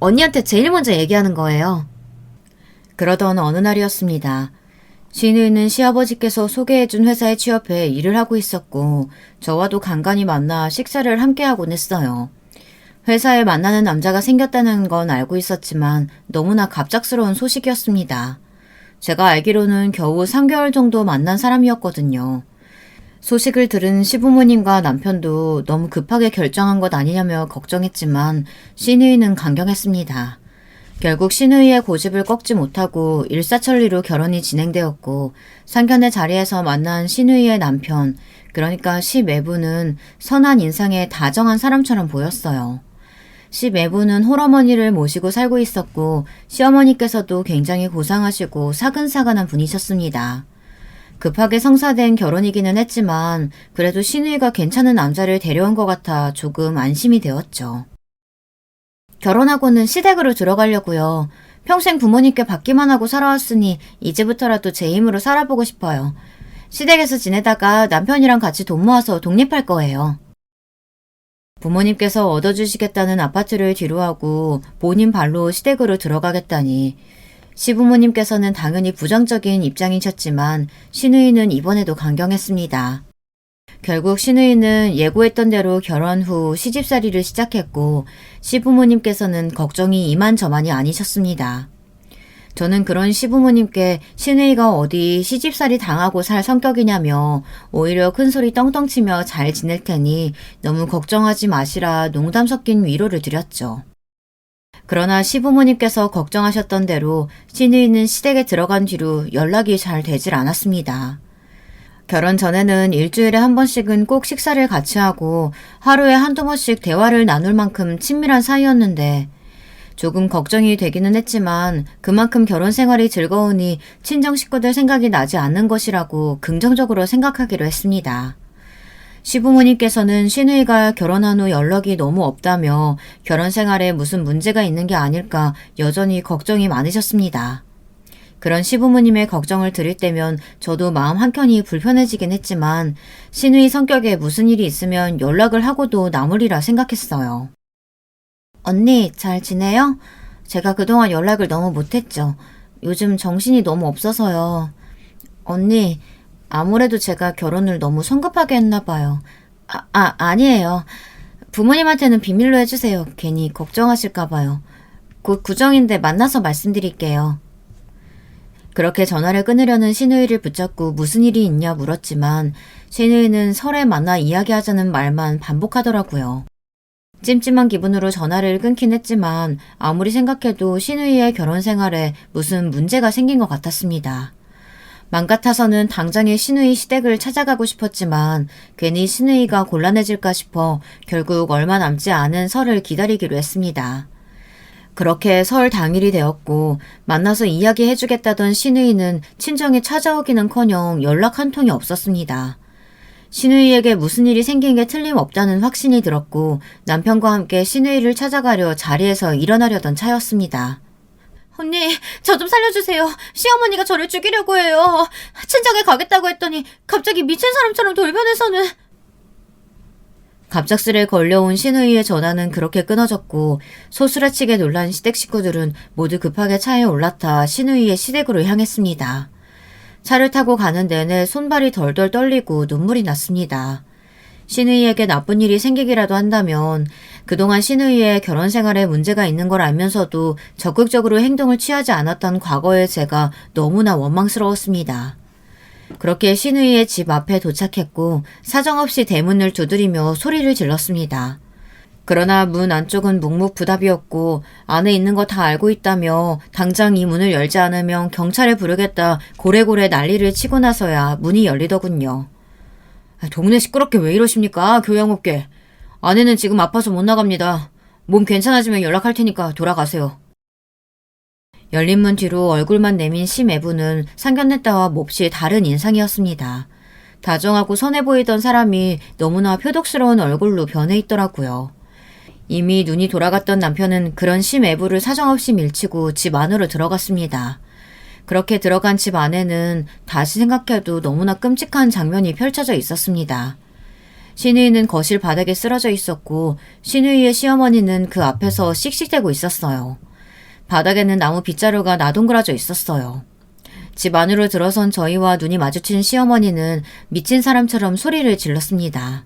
언니한테 제일 먼저 얘기하는 거예요. 그러던 어느 날이었습니다. 신우이는 시아버지께서 소개해준 회사에 취업해 일을 하고 있었고 저와도 간간히 만나 식사를 함께하곤 했어요. 회사에 만나는 남자가 생겼다는 건 알고 있었지만 너무나 갑작스러운 소식이었습니다. 제가 알기로는 겨우 3개월 정도 만난 사람이었거든요. 소식을 들은 시부모님과 남편도 너무 급하게 결정한 것 아니냐며 걱정했지만 신우이는 강경했습니다. 결국 신우이의 고집을 꺾지 못하고 일사천리로 결혼이 진행되었고 상견례 자리에서 만난 신우이의 남편, 그러니까 시매부는 선한 인상의 다정한 사람처럼 보였어요. 시매부는 홀어머니를 모시고 살고 있었고 시어머니께서도 굉장히 고상하시고 사근사근한 분이셨습니다. 급하게 성사된 결혼이기는 했지만 그래도 신우이가 괜찮은 남자를 데려온 것 같아 조금 안심이 되었죠. 결혼하고는 시댁으로 들어가려고요. 평생 부모님께 받기만 하고 살아왔으니 이제부터라도 제 힘으로 살아보고 싶어요. 시댁에서 지내다가 남편이랑 같이 돈 모아서 독립할 거예요. 부모님께서 얻어주시겠다는 아파트를 뒤로하고 본인 발로 시댁으로 들어가겠다니 시부모님께서는 당연히 부정적인 입장이셨지만 신우이는 이번에도 강경했습니다. 결국 신우이는 예고했던 대로 결혼 후 시집살이를 시작했고 시부모님께서는 걱정이 이만저만이 아니셨습니다. 저는 그런 시부모님께 신우이가 어디 시집살이 당하고 살 성격이냐며 오히려 큰소리 떵떵치며 잘 지낼 테니 너무 걱정하지 마시라 농담 섞인 위로를 드렸죠. 그러나 시부모님께서 걱정하셨던 대로 신우이는 시댁에 들어간 뒤로 연락이 잘 되질 않았습니다. 결혼 전에는 일주일에 한 번씩은 꼭 식사를 같이 하고 하루에 한두 번씩 대화를 나눌 만큼 친밀한 사이였는데 조금 걱정이 되기는 했지만 그만큼 결혼 생활이 즐거우니 친정 식구들 생각이 나지 않는 것이라고 긍정적으로 생각하기로 했습니다. 시부모님께서는 신우이가 결혼한 후 연락이 너무 없다며 결혼 생활에 무슨 문제가 있는 게 아닐까 여전히 걱정이 많으셨습니다. 그런 시부모님의 걱정을 들을 때면 저도 마음 한켠이 불편해지긴 했지만 신우이 성격에 무슨 일이 있으면 연락을 하고도 남으리라 생각했어요. 언니, 잘 지내요? 제가 그동안 연락을 너무 못했죠. 요즘 정신이 너무 없어서요. 언니, 아무래도 제가 결혼을 너무 성급하게 했나 봐요. 아니에요. 부모님한테는 비밀로 해주세요. 괜히 걱정하실까 봐요. 곧 구정인데 만나서 말씀드릴게요. 그렇게 전화를 끊으려는 신우이를 붙잡고 무슨 일이 있냐 물었지만 신우이는 설에 만나 이야기하자는 말만 반복하더라고요. 찜찜한 기분으로 전화를 끊긴 했지만 아무리 생각해도 신우이의 결혼 생활에 무슨 문제가 생긴 것 같았습니다. 맘 같아서는 당장의 신우이 시댁을 찾아가고 싶었지만 괜히 신우이가 곤란해질까 싶어 결국 얼마 남지 않은 설을 기다리기로 했습니다. 그렇게 설 당일이 되었고 만나서 이야기해주겠다던 신우이는 친정에 찾아오기는커녕 연락 한 통이 없었습니다. 신우이에게 무슨 일이 생긴 게 틀림없다는 확신이 들었고 남편과 함께 신우이를 찾아가려 자리에서 일어나려던 차였습니다. 언니, 저 좀 살려주세요. 시어머니가 저를 죽이려고 해요. 친정에 가겠다고 했더니 갑자기 미친 사람처럼 돌변해서는. 갑작스레 걸려온 신우이의 전화는 그렇게 끊어졌고 소스라치게 놀란 시댁 식구들은 모두 급하게 차에 올라타 신우이의 시댁으로 향했습니다. 차를 타고 가는 내내 손발이 덜덜 떨리고 눈물이 났습니다. 신우이에게 나쁜 일이 생기기라도 한다면 그동안 신우이의 결혼 생활에 문제가 있는 걸 알면서도 적극적으로 행동을 취하지 않았던 과거의 제가 너무나 원망스러웠습니다. 그렇게 신우이의 집 앞에 도착했고 사정없이 대문을 두드리며 소리를 질렀습니다. 그러나 문 안쪽은 묵묵부답이었고 안에 있는 거 다 알고 있다며 당장 이 문을 열지 않으면 경찰에 부르겠다 고래고래 난리를 치고 나서야 문이 열리더군요. 동네 시끄럽게 왜 이러십니까? 교양업계. 아내는 지금 아파서 못 나갑니다. 몸 괜찮아지면 연락할 테니까 돌아가세요. 열린 문 뒤로 얼굴만 내민 심애부는 상견례 때와 몹시 다른 인상이었습니다. 다정하고 선해 보이던 사람이 너무나 표독스러운 얼굴로 변해 있더라고요. 이미 눈이 돌아갔던 남편은 그런 심애부를 사정없이 밀치고 집 안으로 들어갔습니다. 그렇게 들어간 집 안에는 다시 생각해도 너무나 끔찍한 장면이 펼쳐져 있었습니다. 신우이는 거실 바닥에 쓰러져 있었고 신우이의 시어머니는 그 앞에서 씩씩대고 있었어요. 바닥에는 나무 빗자루가 나동그라져 있었어요. 집 안으로 들어선 저희와 눈이 마주친 시어머니는 미친 사람처럼 소리를 질렀습니다.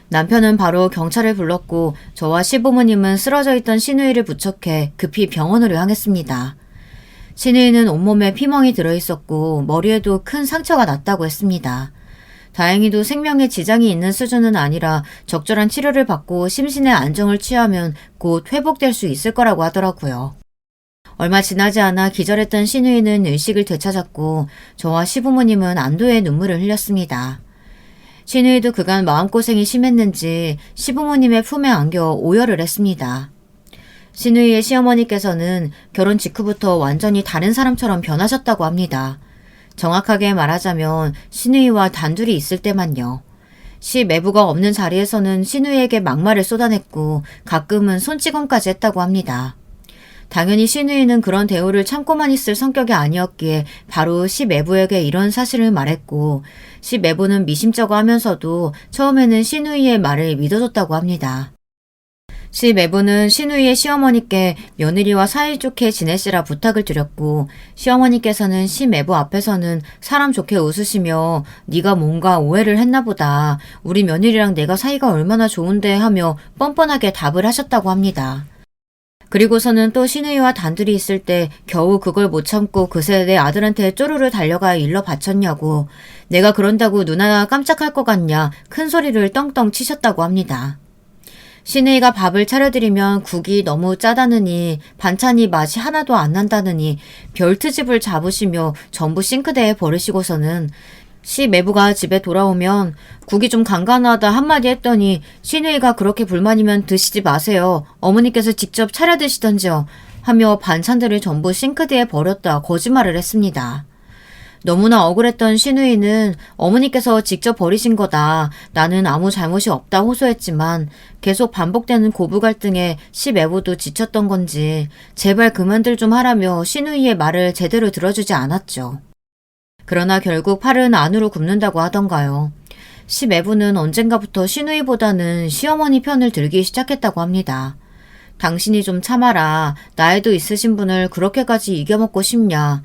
남편은 바로 경찰을 불렀고 저와 시부모님은 쓰러져 있던 신우이를 부축해 급히 병원으로 향했습니다. 신우이는 온몸에 피멍이 들어있었고 머리에도 큰 상처가 났다고 했습니다. 다행히도 생명에 지장이 있는 수준은 아니라 적절한 치료를 받고 심신의 안정을 취하면 곧 회복될 수 있을 거라고 하더라고요. 얼마 지나지 않아 기절했던 신우이는 의식을 되찾았고 저와 시부모님은 안도의 눈물을 흘렸습니다. 신우이도 그간 마음고생이 심했는지 시부모님의 품에 안겨 오열을 했습니다. 신우이의 시어머니께서는 결혼 직후부터 완전히 다른 사람처럼 변하셨다고 합니다. 정확하게 말하자면 신우이와 단둘이 있을 때만요. 시 매부가 없는 자리에서는 신우이에게 막말을 쏟아냈고 가끔은 손찌검까지 했다고 합니다. 당연히 신우이는 그런 대우를 참고만 있을 성격이 아니었기에 바로 시 매부에게 이런 사실을 말했고 시 매부는 미심쩍어 하면서도 처음에는 신우이의 말을 믿어줬다고 합니다. 시 매부는 신우이의 시어머니께 며느리와 사이좋게 지내시라 부탁을 드렸고 시어머니께서는 시 매부 앞에서는 사람 좋게 웃으시며 네가 뭔가 오해를 했나 보다. 우리 며느리랑 내가 사이가 얼마나 좋은데 하며 뻔뻔하게 답을 하셨다고 합니다. 그리고서는 또 신우이와 단둘이 있을 때 겨우 그걸 못 참고 그새 내 아들한테 쪼르르 달려가 일러 바쳤냐고 내가 그런다고 누나가 깜짝할 것 같냐 큰 소리를 떵떵 치셨다고 합니다. 신우이가 밥을 차려드리면 국이 너무 짜다느니 반찬이 맛이 하나도 안 난다느니 별트집을 잡으시며 전부 싱크대에 버리시고서는 시 매부가 집에 돌아오면 국이 좀 간간하다 한마디 했더니 신우이가 그렇게 불만이면 드시지 마세요. 어머니께서 직접 차려 드시던지요. 하며 반찬들을 전부 싱크대에 버렸다 거짓말을 했습니다. 너무나 억울했던 신우이는 어머니께서 직접 버리신 거다. 나는 아무 잘못이 없다 호소했지만 계속 반복되는 고부 갈등에 시 매부도 지쳤던 건지 제발 그만들 좀 하라며 신우이의 말을 제대로 들어주지 않았죠. 그러나 결국 팔은 안으로 굽는다고 하던가요. 시 매부는 언젠가부터 신우이보다는 시어머니 편을 들기 시작했다고 합니다. 당신이 좀 참아라. 나이도 있으신 분을 그렇게까지 이겨먹고 싶냐.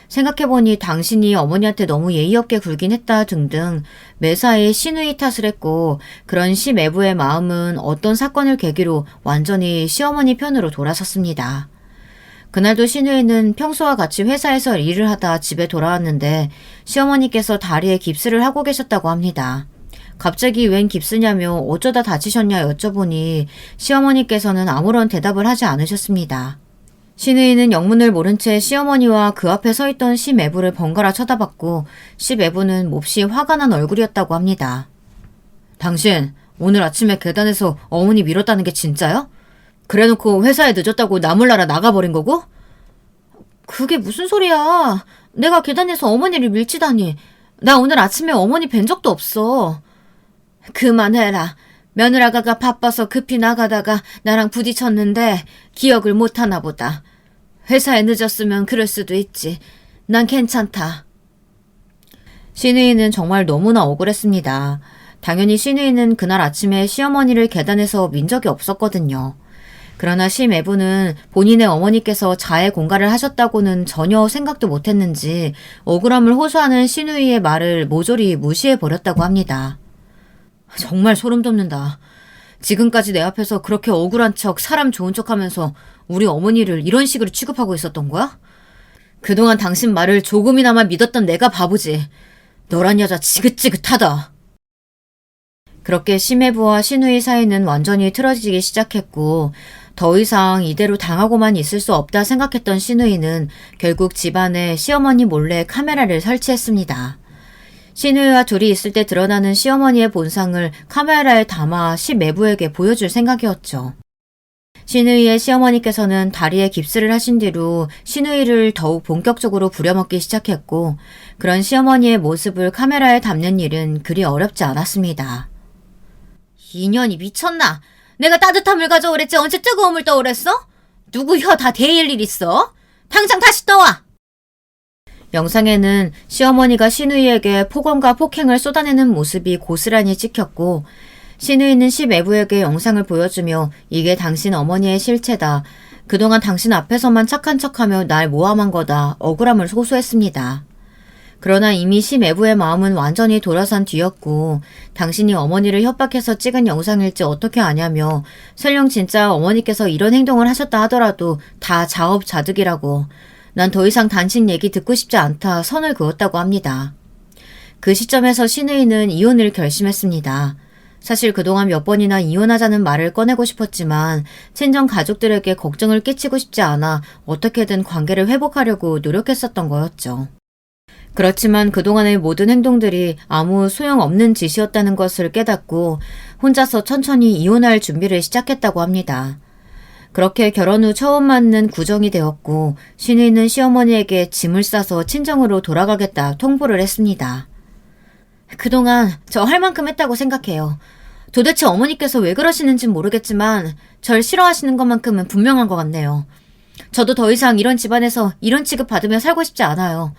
생각해보니 당신이 어머니한테 너무 예의 없게 굴긴 했다 등등 매사에 신우이 탓을 했고 그런 시 매부의 마음은 어떤 사건을 계기로 완전히 시어머니 편으로 돌아섰습니다. 그날도 신우이는 평소와 같이 회사에서 일을 하다 집에 돌아왔는데 시어머니께서 다리에 깁스를 하고 계셨다고 합니다. 갑자기 웬 깁스냐며 어쩌다 다치셨냐 여쭤보니 시어머니께서는 아무런 대답을 하지 않으셨습니다. 신의는 영문을 모른 채 시어머니와 그 앞에 서 있던 시매부를 번갈아 쳐다봤고 시매부는 몹시 화가 난 얼굴이었다고 합니다. 당신 오늘 아침에 계단에서 어머니 밀었다는 게 진짜야? 그래놓고 회사에 늦었다고 나 몰라라 나가버린 거고? 그게 무슨 소리야. 내가 계단에서 어머니를 밀치다니. 나 오늘 아침에 어머니 뵌 적도 없어. 그만해라. 며느라가가 바빠서 급히 나가다가 나랑 부딪혔는데 기억을 못하나 보다. 회사에 늦었으면 그럴 수도 있지. 난 괜찮다. 신의는 정말 너무나 억울했습니다. 당연히 신의는 그날 아침에 시어머니를 계단에서 민 적이 없었거든요. 그러나 시매부는 본인의 어머니께서 자해 공갈을 하셨다고는 전혀 생각도 못했는지 억울함을 호소하는 신우이의 말을 모조리 무시해버렸다고 합니다. 정말 소름 돋는다. 지금까지 내 앞에서 그렇게 억울한 척 사람 좋은 척하면서 우리 어머니를 이런 식으로 취급하고 있었던 거야? 그동안 당신 말을 조금이나마 믿었던 내가 바보지. 너란 여자 지긋지긋하다. 그렇게 시매부와 신우이 사이는 완전히 틀어지기 시작했고 더 이상 이대로 당하고만 있을 수 없다 생각했던 신우이는 결국 집안에 시어머니 몰래 카메라를 설치했습니다. 신우이와 둘이 있을 때 드러나는 시어머니의 본상을 카메라에 담아 시매부에게 보여줄 생각이었죠. 신우이의 시어머니께서는 다리에 깁스를 하신 뒤로 신우이를 더욱 본격적으로 부려먹기 시작했고 그런 시어머니의 모습을 카메라에 담는 일은 그리 어렵지 않았습니다. 인연이 미쳤나? 내가 따뜻함을 가져오랬지 언제 뜨거움을 떠오랬어? 누구 혀 다 데일 일 있어? 당장 다시 떠와! 영상에는 시어머니가 신우이에게 폭언과 폭행을 쏟아내는 모습이 고스란히 찍혔고 신우이는 시매부에게 영상을 보여주며 이게 당신 어머니의 실체다. 그동안 당신 앞에서만 착한 척하며 날 모함한 거다. 억울함을 호소했습니다. 그러나 이미 시매부의 마음은 완전히 돌아선 뒤였고 당신이 어머니를 협박해서 찍은 영상일지 어떻게 아냐며 설령 진짜 어머니께서 이런 행동을 하셨다 하더라도 다 자업자득이라고 난 더 이상 당신 얘기 듣고 싶지 않다 선을 그었다고 합니다. 그 시점에서 신우이는 이혼을 결심했습니다. 사실 그동안 몇 번이나 이혼하자는 말을 꺼내고 싶었지만 친정 가족들에게 걱정을 끼치고 싶지 않아 어떻게든 관계를 회복하려고 노력했었던 거였죠. 그렇지만 그동안의 모든 행동들이 아무 소용없는 짓이었다는 것을 깨닫고 혼자서 천천히 이혼할 준비를 시작했다고 합니다. 그렇게 결혼 후 처음 맞는 구정이 되었고 신우이는 시어머니에게 짐을 싸서 친정으로 돌아가겠다 통보를 했습니다. 그동안 저 할 만큼 했다고 생각해요. 도대체 어머니께서 왜 그러시는진 모르겠지만 절 싫어하시는 것만큼은 분명한 것 같네요. 저도 더 이상 이런 집안에서 이런 취급 받으며 살고 싶지 않아요.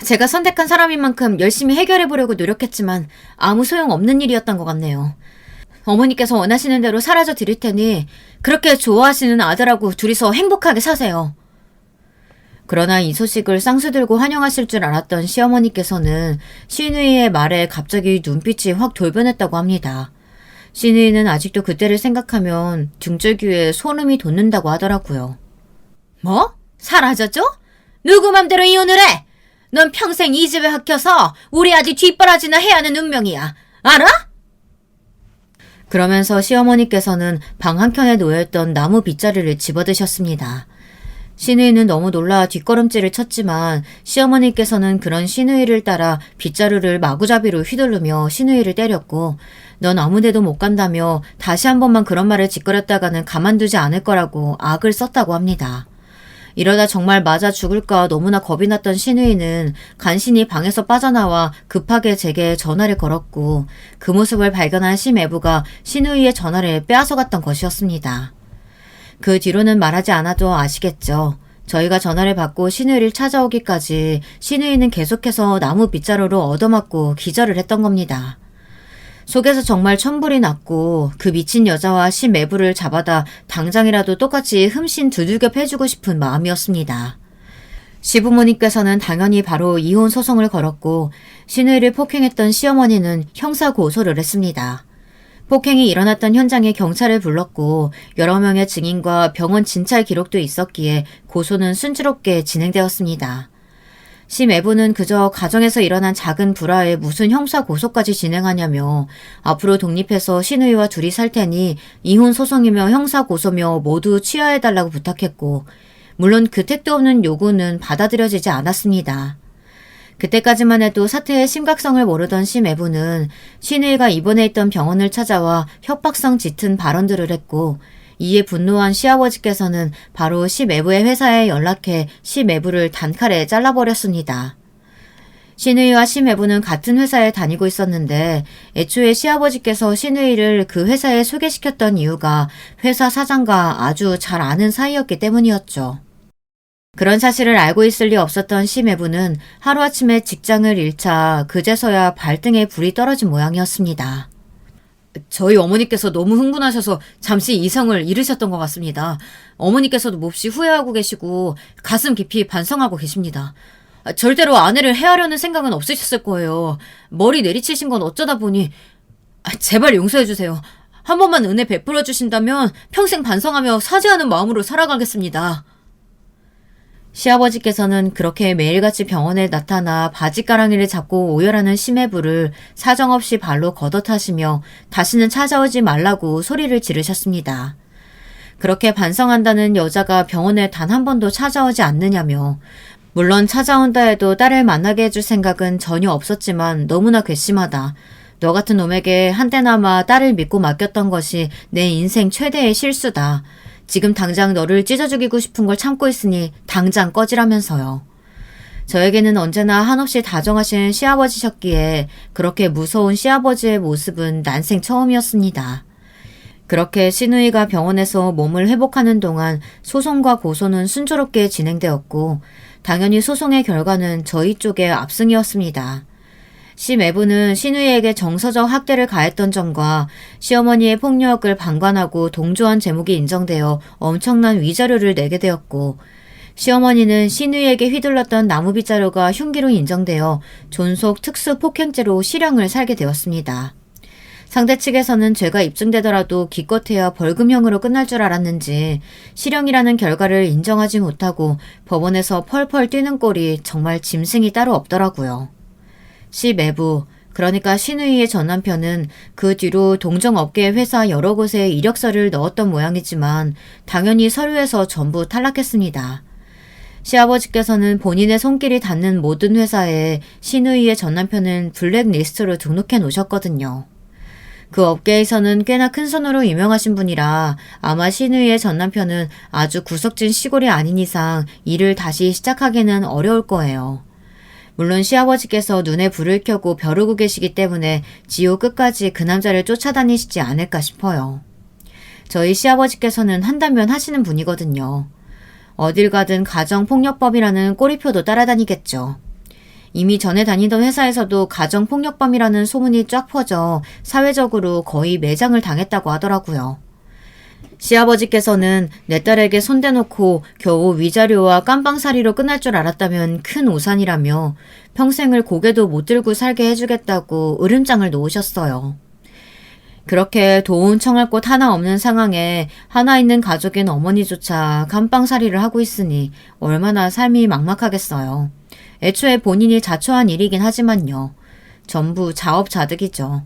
제가 선택한 사람인 만큼 열심히 해결해보려고 노력했지만 아무 소용없는 일이었던 것 같네요. 어머니께서 원하시는 대로 사라져 드릴 테니 그렇게 좋아하시는 아들하고 둘이서 행복하게 사세요. 그러나 이 소식을 쌍수들고 환영하실 줄 알았던 시어머니께서는 신우이의 말에 갑자기 눈빛이 확 돌변했다고 합니다. 신우이는 아직도 그때를 생각하면 등줄기에 소름이 돋는다고 하더라고요. 뭐? 사라졌죠? 누구 맘대로 이혼을 해? 넌 평생 이 집에 합혀서 우리 아들 뒷바라지나 해야 하는 운명이야. 알아? 그러면서 시어머니께서는 방 한켠에 놓여있던 나무 빗자루를 집어드셨습니다. 신우이는 너무 놀라 뒷걸음질을 쳤지만 시어머니께서는 그런 신우이를 따라 빗자루를 마구잡이로 휘두르며 신우이를 때렸고 넌 아무데도 못 간다며 다시 한 번만 그런 말을 짓거렸다가는 가만두지 않을 거라고 악을 썼다고 합니다. 이러다 정말 맞아 죽을까 너무나 겁이 났던 신우이는 간신히 방에서 빠져나와 급하게 제게 전화를 걸었고 그 모습을 발견한 시매부가 신우이의 전화를 빼앗아갔던 것이었습니다. 그 뒤로는 말하지 않아도 아시겠죠. 저희가 전화를 받고 신우이를 찾아오기까지 신우이는 계속해서 나무 빗자루로 얻어맞고 기절을 했던 겁니다. 속에서 정말 천불이 났고 그 미친 여자와 시매부를 잡아다 당장이라도 똑같이 흠씬 두들겨 패주고 싶은 마음이었습니다. 시부모님께서는 당연히 바로 이혼 소송을 걸었고 신우이를 폭행했던 시어머니는 형사 고소를 했습니다. 폭행이 일어났던 현장에 경찰을 불렀고 여러 명의 증인과 병원 진찰 기록도 있었기에 고소는 순조롭게 진행되었습니다. 심애부는 그저 가정에서 일어난 작은 불화에 무슨 형사 고소까지 진행하냐며 앞으로 독립해서 신우이와 둘이 살 테니 이혼 소송이며 형사 고소며 모두 취하해달라고 부탁했고 물론 그 택도 없는 요구는 받아들여지지 않았습니다. 그때까지만 해도 사태의 심각성을 모르던 심애부는 신우이가 입원해 있던 병원을 찾아와 협박성 짙은 발언들을 했고 이에 분노한 시아버지께서는 바로 심애부의 회사에 연락해 심애부를 단칼에 잘라버렸습니다. 신우이와 심애부는 같은 회사에 다니고 있었는데 애초에 시아버지께서 신우이를 그 회사에 소개시켰던 이유가 회사 사장과 아주 잘 아는 사이였기 때문이었죠. 그런 사실을 알고 있을 리 없었던 심애부는 하루아침에 직장을 잃자 그제서야 발등에 불이 떨어진 모양이었습니다. 저희 어머니께서 너무 흥분하셔서 잠시 이성을 잃으셨던 것 같습니다. 어머니께서도 몹시 후회하고 계시고 가슴 깊이 반성하고 계십니다. 절대로 아내를 해하려는 생각은 없으셨을 거예요. 머리 내리치신 건 어쩌다 보니 제발 용서해 주세요. 한 번만 은혜 베풀어 주신다면 평생 반성하며 사죄하는 마음으로 살아가겠습니다. 시아버지께서는 그렇게 매일같이 병원에 나타나 바지가랑이를 잡고 오열하는 심해부를 사정없이 발로 걷어타시며 다시는 찾아오지 말라고 소리를 지르셨습니다. 그렇게 반성한다는 여자가 병원에 단 한 번도 찾아오지 않느냐며 물론 찾아온다 해도 딸을 만나게 해줄 생각은 전혀 없었지만 너무나 괘씸하다. 너 같은 놈에게 한때나마 딸을 믿고 맡겼던 것이 내 인생 최대의 실수다. 지금 당장 너를 찢어 죽이고 싶은 걸 참고 있으니 당장 꺼지라면서요. 저에게는 언제나 한없이 다정하신 시아버지셨기에 그렇게 무서운 시아버지의 모습은 난생 처음이었습니다. 그렇게 신우이가 병원에서 몸을 회복하는 동안 소송과 고소는 순조롭게 진행되었고 당연히 소송의 결과는 저희 쪽의 압승이었습니다. 심애부는 신우이에게 정서적 학대를 가했던 점과 시어머니의 폭력을 방관하고 동조한 제목이 인정되어 엄청난 위자료를 내게 되었고 시어머니는 신우이에게 휘둘렀던 나무빗자루가 흉기로 인정되어 존속 특수폭행죄로 실형을 살게 되었습니다. 상대 측에서는 죄가 입증되더라도 기껏해야 벌금형으로 끝날 줄 알았는지 실형이라는 결과를 인정하지 못하고 법원에서 펄펄 뛰는 꼴이 정말 짐승이 따로 없더라고요. 심애부, 그러니까 신우이의 전남편은 그 뒤로 동정업계 회사 여러 곳에 이력서를 넣었던 모양이지만 당연히 서류에서 전부 탈락했습니다. 시아버지께서는 본인의 손길이 닿는 모든 회사에 신우이의 전남편은 블랙리스트로 등록해 놓으셨거든요. 그 업계에서는 꽤나 큰 손으로 유명하신 분이라 아마 신우이의 전남편은 아주 구석진 시골이 아닌 이상 일을 다시 시작하기는 어려울 거예요. 물론 시아버지께서 눈에 불을 켜고 벼르고 계시기 때문에 지옥 끝까지 그 남자를 쫓아다니시지 않을까 싶어요. 저희 시아버지께서는 한다면 하시는 분이거든요. 어딜 가든 가정폭력법이라는 꼬리표도 따라다니겠죠. 이미 전에 다니던 회사에서도 가정폭력범이라는 소문이 쫙 퍼져 사회적으로 거의 매장을 당했다고 하더라고요. 시아버지께서는 내 딸에게 손대놓고 겨우 위자료와 깜빵살이로 끝날 줄 알았다면 큰 오산이라며 평생을 고개도 못 들고 살게 해주겠다고 으름장을 놓으셨어요. 그렇게 도움 청할 곳 하나 없는 상황에 하나 있는 가족인 어머니조차 깜빵살이를 하고 있으니 얼마나 삶이 막막하겠어요. 애초에 본인이 자초한 일이긴 하지만요. 전부 자업자득이죠.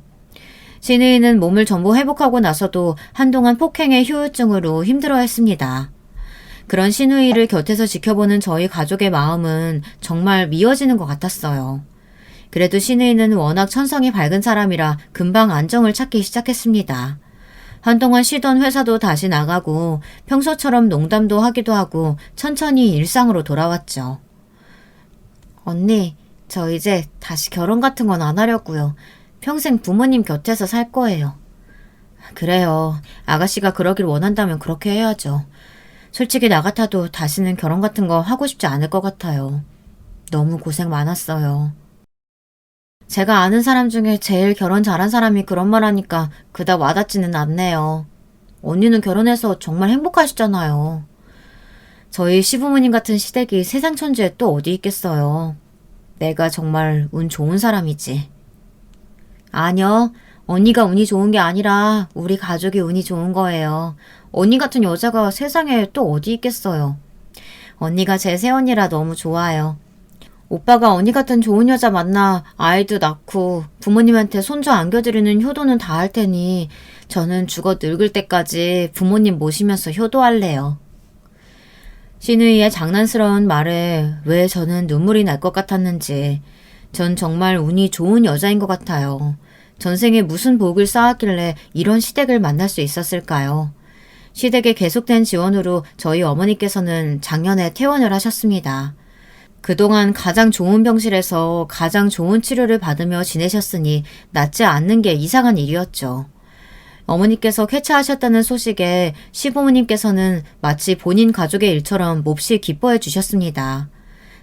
신우이는 몸을 전부 회복하고 나서도 한동안 폭행의 후유증으로 힘들어했습니다. 그런 신우이를 곁에서 지켜보는 저희 가족의 마음은 정말 미어지는 것 같았어요. 그래도 신우이는 워낙 천성이 밝은 사람이라 금방 안정을 찾기 시작했습니다. 한동안 쉬던 회사도 다시 나가고 평소처럼 농담도 하기도 하고 천천히 일상으로 돌아왔죠. 언니, 저 이제 다시 결혼 같은 건 안 하려고요. 평생 부모님 곁에서 살 거예요. 그래요. 아가씨가 그러길 원한다면 그렇게 해야죠. 솔직히 나 같아도 다시는 결혼 같은 거 하고 싶지 않을 것 같아요. 너무 고생 많았어요. 제가 아는 사람 중에 제일 결혼 잘한 사람이 그런 말 하니까 그닥 와닿지는 않네요. 언니는 결혼해서 정말 행복하시잖아요. 저희 시부모님 같은 시댁이 세상 천지에 또 어디 있겠어요. 내가 정말 운 좋은 사람이지. 아니요. 언니가 운이 좋은 게 아니라 우리 가족이 운이 좋은 거예요. 언니 같은 여자가 세상에 또 어디 있겠어요. 언니가 제 새언니라 너무 좋아요. 오빠가 언니 같은 좋은 여자 만나 아이도 낳고 부모님한테 손주 안겨드리는 효도는 다 할 테니 저는 죽어 늙을 때까지 부모님 모시면서 효도할래요. 신우이의 장난스러운 말에 왜 저는 눈물이 날 것 같았는지 전 정말 운이 좋은 여자인 것 같아요. 전생에 무슨 복을 쌓았길래 이런 시댁을 만날 수 있었을까요? 시댁의 계속된 지원으로 저희 어머니께서는 작년에 퇴원을 하셨습니다. 그동안 가장 좋은 병실에서 가장 좋은 치료를 받으며 지내셨으니 낫지 않는 게 이상한 일이었죠. 어머니께서 쾌차하셨다는 소식에 시부모님께서는 마치 본인 가족의 일처럼 몹시 기뻐해 주셨습니다.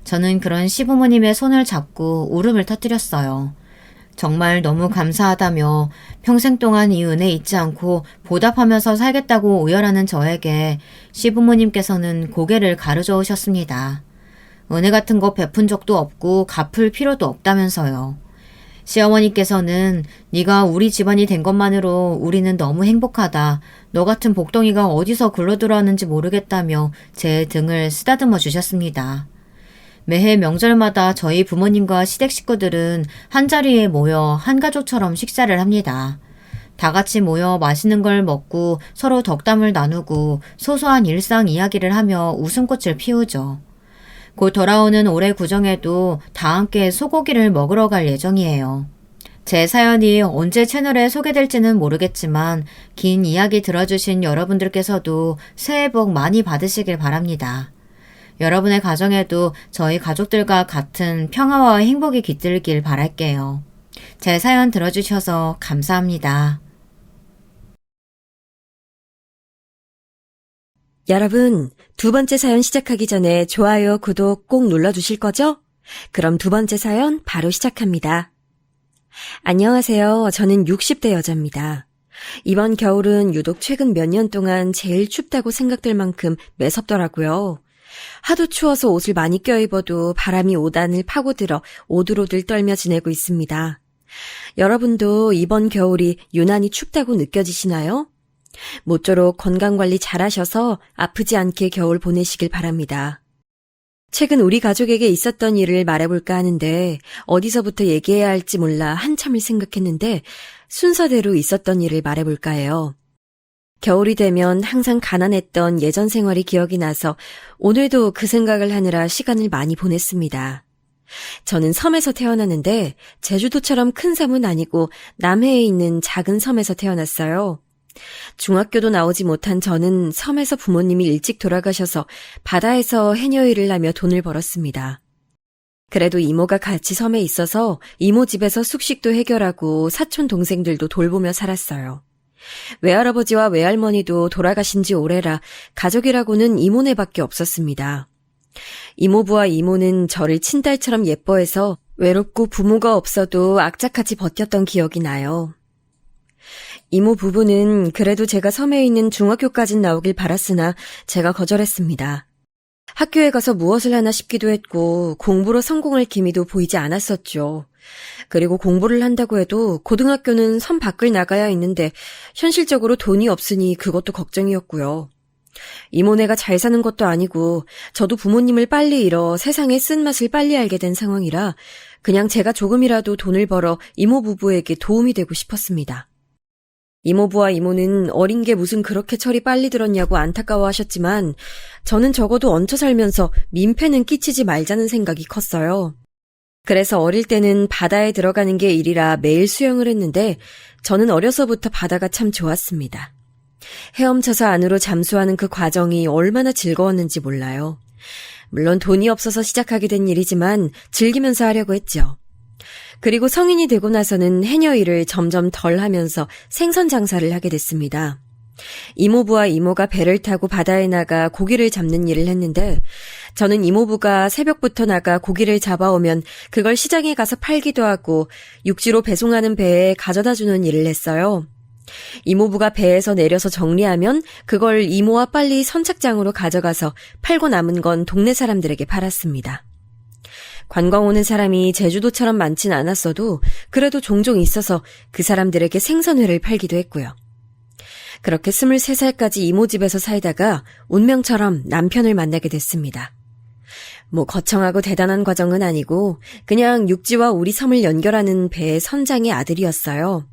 저는 그런 시부모님의 손을 잡고 울음을 터뜨렸어요. 정말 너무 감사하다며 평생 동안 이 은혜 잊지 않고 보답하면서 살겠다고 오열하는 저에게 시부모님께서는 고개를 가르저 오셨습니다. 은혜 같은 거 베푼 적도 없고 갚을 필요도 없다면서요. 시어머니께서는 네가 우리 집안이 된 것만으로 우리는 너무 행복하다. 너 같은 복덩이가 어디서 굴러들어왔는지 모르겠다며 제 등을 쓰다듬어 주셨습니다. 매해 명절마다 저희 부모님과 시댁 식구들은 한자리에 모여 한 가족처럼 식사를 합니다. 다 같이 모여 맛있는 걸 먹고 서로 덕담을 나누고 소소한 일상 이야기를 하며 웃음꽃을 피우죠. 곧 돌아오는 올해 구정에도 다 함께 소고기를 먹으러 갈 예정이에요. 제 사연이 언제 채널에 소개될지는 모르겠지만 긴 이야기 들어주신 여러분들께서도 새해 복 많이 받으시길 바랍니다. 여러분의 가정에도 저희 가족들과 같은 평화와 행복이 깃들길 바랄게요. 제 사연 들어주셔서 감사합니다. 여러분, 두 번째 사연 시작하기 전에 좋아요, 구독 꼭 눌러주실 거죠? 그럼 두 번째 사연 바로 시작합니다. 안녕하세요. 저는 60대 여자입니다. 이번 겨울은 유독 최근 몇 년 동안 제일 춥다고 생각될 만큼 매섭더라고요. 하도 추워서 옷을 많이 껴입어도 바람이 옷안을 파고들어 오들오들 떨며 지내고 있습니다. 여러분도 이번 겨울이 유난히 춥다고 느껴지시나요? 모쪼록 건강관리 잘하셔서 아프지 않게 겨울 보내시길 바랍니다. 최근 우리 가족에게 있었던 일을 말해볼까 하는데 어디서부터 얘기해야 할지 몰라 한참을 생각했는데 순서대로 있었던 일을 말해볼까 해요. 겨울이 되면 항상 가난했던 예전 생활이 기억이 나서 오늘도 그 생각을 하느라 시간을 많이 보냈습니다. 저는 섬에서 태어났는데 제주도처럼 큰 섬은 아니고 남해에 있는 작은 섬에서 태어났어요. 중학교도 나오지 못한 저는 섬에서 부모님이 일찍 돌아가셔서 바다에서 해녀 일을 하며 돈을 벌었습니다. 그래도 이모가 같이 섬에 있어서 이모 집에서 숙식도 해결하고 사촌 동생들도 돌보며 살았어요. 외할아버지와 외할머니도 돌아가신 지 오래라 가족이라고는 이모네밖에 없었습니다. 이모부와 이모는 저를 친딸처럼 예뻐해서 외롭고 부모가 없어도 악착같이 버텼던 기억이 나요. 이모 부부는 그래도 제가 섬에 있는 중학교까진 나오길 바랐으나 제가 거절했습니다. 학교에 가서 무엇을 하나 싶기도 했고 공부로 성공할 기미도 보이지 않았었죠. 그리고 공부를 한다고 해도 고등학교는 섬 밖을 나가야 했는데 현실적으로 돈이 없으니 그것도 걱정이었고요. 이모네가 잘 사는 것도 아니고 저도 부모님을 빨리 잃어 세상의 쓴맛을 빨리 알게 된 상황이라 그냥 제가 조금이라도 돈을 벌어 이모 부부에게 도움이 되고 싶었습니다. 이모부와 이모는 어린 게 무슨 그렇게 철이 빨리 들었냐고 안타까워하셨지만 저는 적어도 얹혀 살면서 민폐는 끼치지 말자는 생각이 컸어요. 그래서 어릴 때는 바다에 들어가는 게 일이라 매일 수영을 했는데 저는 어려서부터 바다가 참 좋았습니다. 헤엄쳐서 안으로 잠수하는 그 과정이 얼마나 즐거웠는지 몰라요. 물론 돈이 없어서 시작하게 된 일이지만 즐기면서 하려고 했죠. 그리고 성인이 되고 나서는 해녀 일을 점점 덜 하면서 생선 장사를 하게 됐습니다. 이모부와 이모가 배를 타고 바다에 나가 고기를 잡는 일을 했는데 저는 이모부가 새벽부터 나가 고기를 잡아오면 그걸 시장에 가서 팔기도 하고 육지로 배송하는 배에 가져다 주는 일을 했어요. 이모부가 배에서 내려서 정리하면 그걸 이모와 빨리 선착장으로 가져가서 팔고 남은 건 동네 사람들에게 팔았습니다. 관광 오는 사람이 제주도처럼 많진 않았어도 그래도 종종 있어서 그 사람들에게 생선회를 팔기도 했고요. 그렇게 23살까지 이모 집에서 살다가 운명처럼 남편을 만나게 됐습니다. 뭐 거창하고 대단한 과정은 아니고 그냥 육지와 우리 섬을 연결하는 배의 선장의 아들이었어요.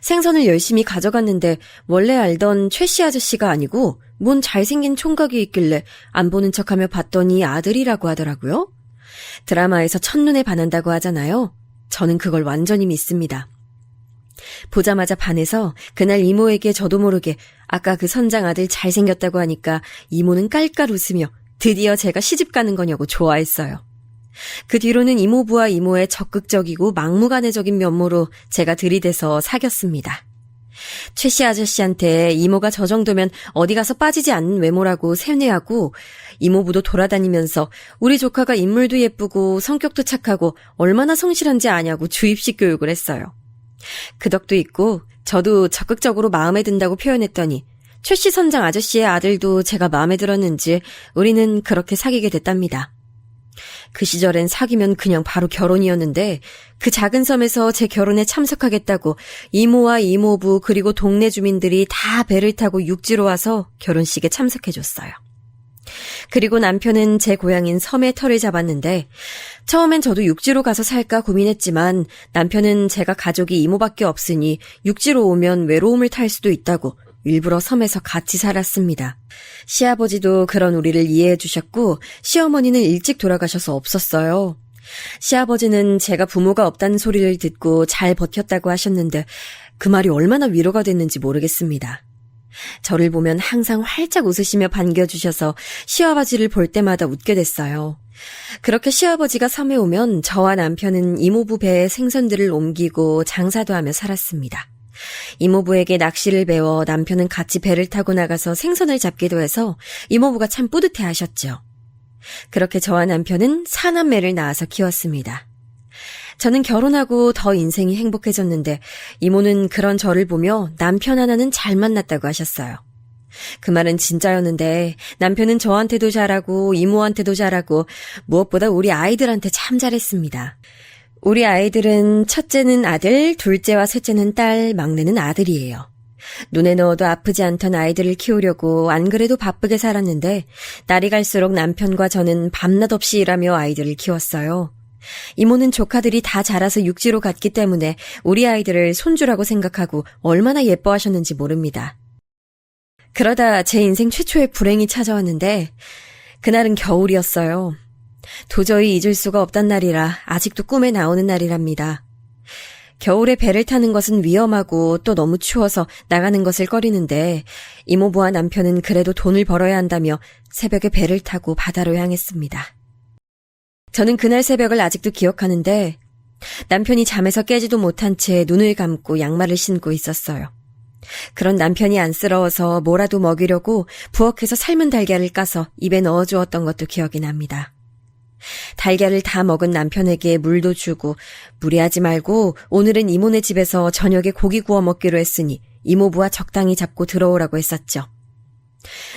생선을 열심히 가져갔는데 원래 알던 최씨 아저씨가 아니고 뭔 잘생긴 총각이 있길래 안 보는 척하며 봤더니 아들이라고 하더라고요. 드라마에서 첫눈에 반한다고 하잖아요. 저는 그걸 완전히 믿습니다. 보자마자 반해서 그날 이모에게 저도 모르게 아까 그 선장 아들 잘생겼다고 하니까 이모는 깔깔 웃으며 드디어 제가 시집 가는 거냐고 좋아했어요. 그 뒤로는 이모부와 이모의 적극적이고 막무가내적인 면모로 제가 들이대서 사귀었습니다. 최씨 아저씨한테 이모가 저 정도면 어디 가서 빠지지 않는 외모라고 세뇌하고 이모부도 돌아다니면서 우리 조카가 인물도 예쁘고 성격도 착하고 얼마나 성실한지 아냐고 주입식 교육을 했어요. 그 덕도 있고 저도 적극적으로 마음에 든다고 표현했더니 최씨 선장 아저씨의 아들도 제가 마음에 들었는지 우리는 그렇게 사귀게 됐답니다. 그 시절엔 사귀면 그냥 바로 결혼이었는데 그 작은 섬에서 제 결혼에 참석하겠다고 이모와 이모부 그리고 동네 주민들이 다 배를 타고 육지로 와서 결혼식에 참석해줬어요. 그리고 남편은 제 고향인 섬에 터를 잡았는데 처음엔 저도 육지로 가서 살까 고민했지만 남편은 제가 가족이 이모밖에 없으니 육지로 오면 외로움을 탈 수도 있다고 일부러 섬에서 같이 살았습니다. 시아버지도 그런 우리를 이해해 주셨고 시어머니는 일찍 돌아가셔서 없었어요. 시아버지는 제가 부모가 없다는 소리를 듣고 잘 버텼다고 하셨는데 그 말이 얼마나 위로가 됐는지 모르겠습니다. 저를 보면 항상 활짝 웃으시며 반겨주셔서 시아버지를 볼 때마다 웃게 됐어요. 그렇게 시아버지가 섬에 오면 저와 남편은 이모부 배에 생선들을 옮기고 장사도 하며 살았습니다. 이모부에게 낚시를 배워 남편은 같이 배를 타고 나가서 생선을 잡기도 해서 이모부가 참 뿌듯해하셨죠. 그렇게 저와 남편은 사남매를 낳아서 키웠습니다. 저는 결혼하고 더 인생이 행복해졌는데 이모는 그런 저를 보며 남편 하나는 잘 만났다고 하셨어요. 그 말은 진짜였는데 남편은 저한테도 잘하고 이모한테도 잘하고 무엇보다 우리 아이들한테 참 잘했습니다. 우리 아이들은 첫째는 아들, 둘째와 셋째는 딸, 막내는 아들이에요. 눈에 넣어도 아프지 않던 아이들을 키우려고 안 그래도 바쁘게 살았는데 날이 갈수록 남편과 저는 밤낮 없이 일하며 아이들을 키웠어요. 이모는 조카들이 다 자라서 육지로 갔기 때문에 우리 아이들을 손주라고 생각하고 얼마나 예뻐하셨는지 모릅니다. 그러다 제 인생 최초의 불행이 찾아왔는데 그날은 겨울이었어요. 도저히 잊을 수가 없단 날이라 아직도 꿈에 나오는 날이랍니다. 겨울에 배를 타는 것은 위험하고 또 너무 추워서 나가는 것을 꺼리는데 이모부와 남편은 그래도 돈을 벌어야 한다며 새벽에 배를 타고 바다로 향했습니다. 저는 그날 새벽을 아직도 기억하는데 남편이 잠에서 깨지도 못한 채 눈을 감고 양말을 신고 있었어요. 그런 남편이 안쓰러워서 뭐라도 먹이려고 부엌에서 삶은 달걀을 까서 입에 넣어주었던 것도 기억이 납니다. 달걀을 다 먹은 남편에게 물도 주고 무리하지 말고 오늘은 이모네 집에서 저녁에 고기 구워 먹기로 했으니 이모부와 적당히 잡고 들어오라고 했었죠.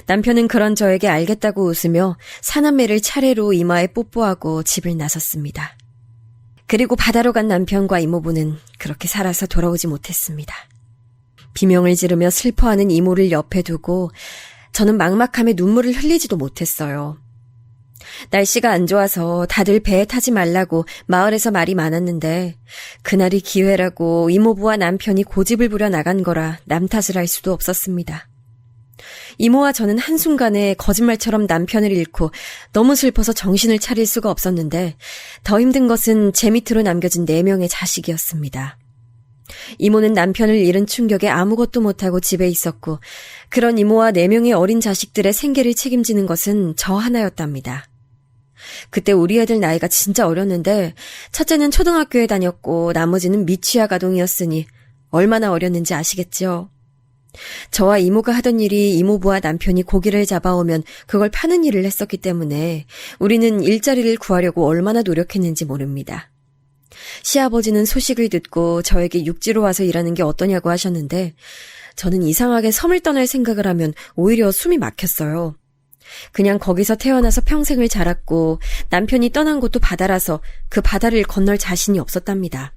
남편은 그런 저에게 알겠다고 웃으며 사남매를 차례로 이마에 뽀뽀하고 집을 나섰습니다. 그리고 바다로 간 남편과 이모부는 그렇게 살아서 돌아오지 못했습니다. 비명을 지르며 슬퍼하는 이모를 옆에 두고 저는 막막함에 눈물을 흘리지도 못했어요. 날씨가 안 좋아서 다들 배에 타지 말라고 마을에서 말이 많았는데 그날이 기회라고 이모부와 남편이 고집을 부려 나간 거라 남 탓을 할 수도 없었습니다. 이모와 저는 한순간에 거짓말처럼 남편을 잃고 너무 슬퍼서 정신을 차릴 수가 없었는데 더 힘든 것은 제 밑으로 남겨진 4명의 자식이었습니다. 이모는 남편을 잃은 충격에 아무것도 못하고 집에 있었고 그런 이모와 4명의 어린 자식들의 생계를 책임지는 것은 저 하나였답니다. 그때 우리 애들 나이가 진짜 어렸는데 첫째는 초등학교에 다녔고 나머지는 미취학 아동이었으니 얼마나 어렸는지 아시겠죠? 저와 이모가 하던 일이 이모부와 남편이 고기를 잡아오면 그걸 파는 일을 했었기 때문에 우리는 일자리를 구하려고 얼마나 노력했는지 모릅니다. 시아버지는 소식을 듣고 저에게 육지로 와서 일하는 게 어떠냐고 하셨는데 저는 이상하게 섬을 떠날 생각을 하면 오히려 숨이 막혔어요. 그냥 거기서 태어나서 평생을 자랐고 남편이 떠난 곳도 바다라서 그 바다를 건널 자신이 없었답니다.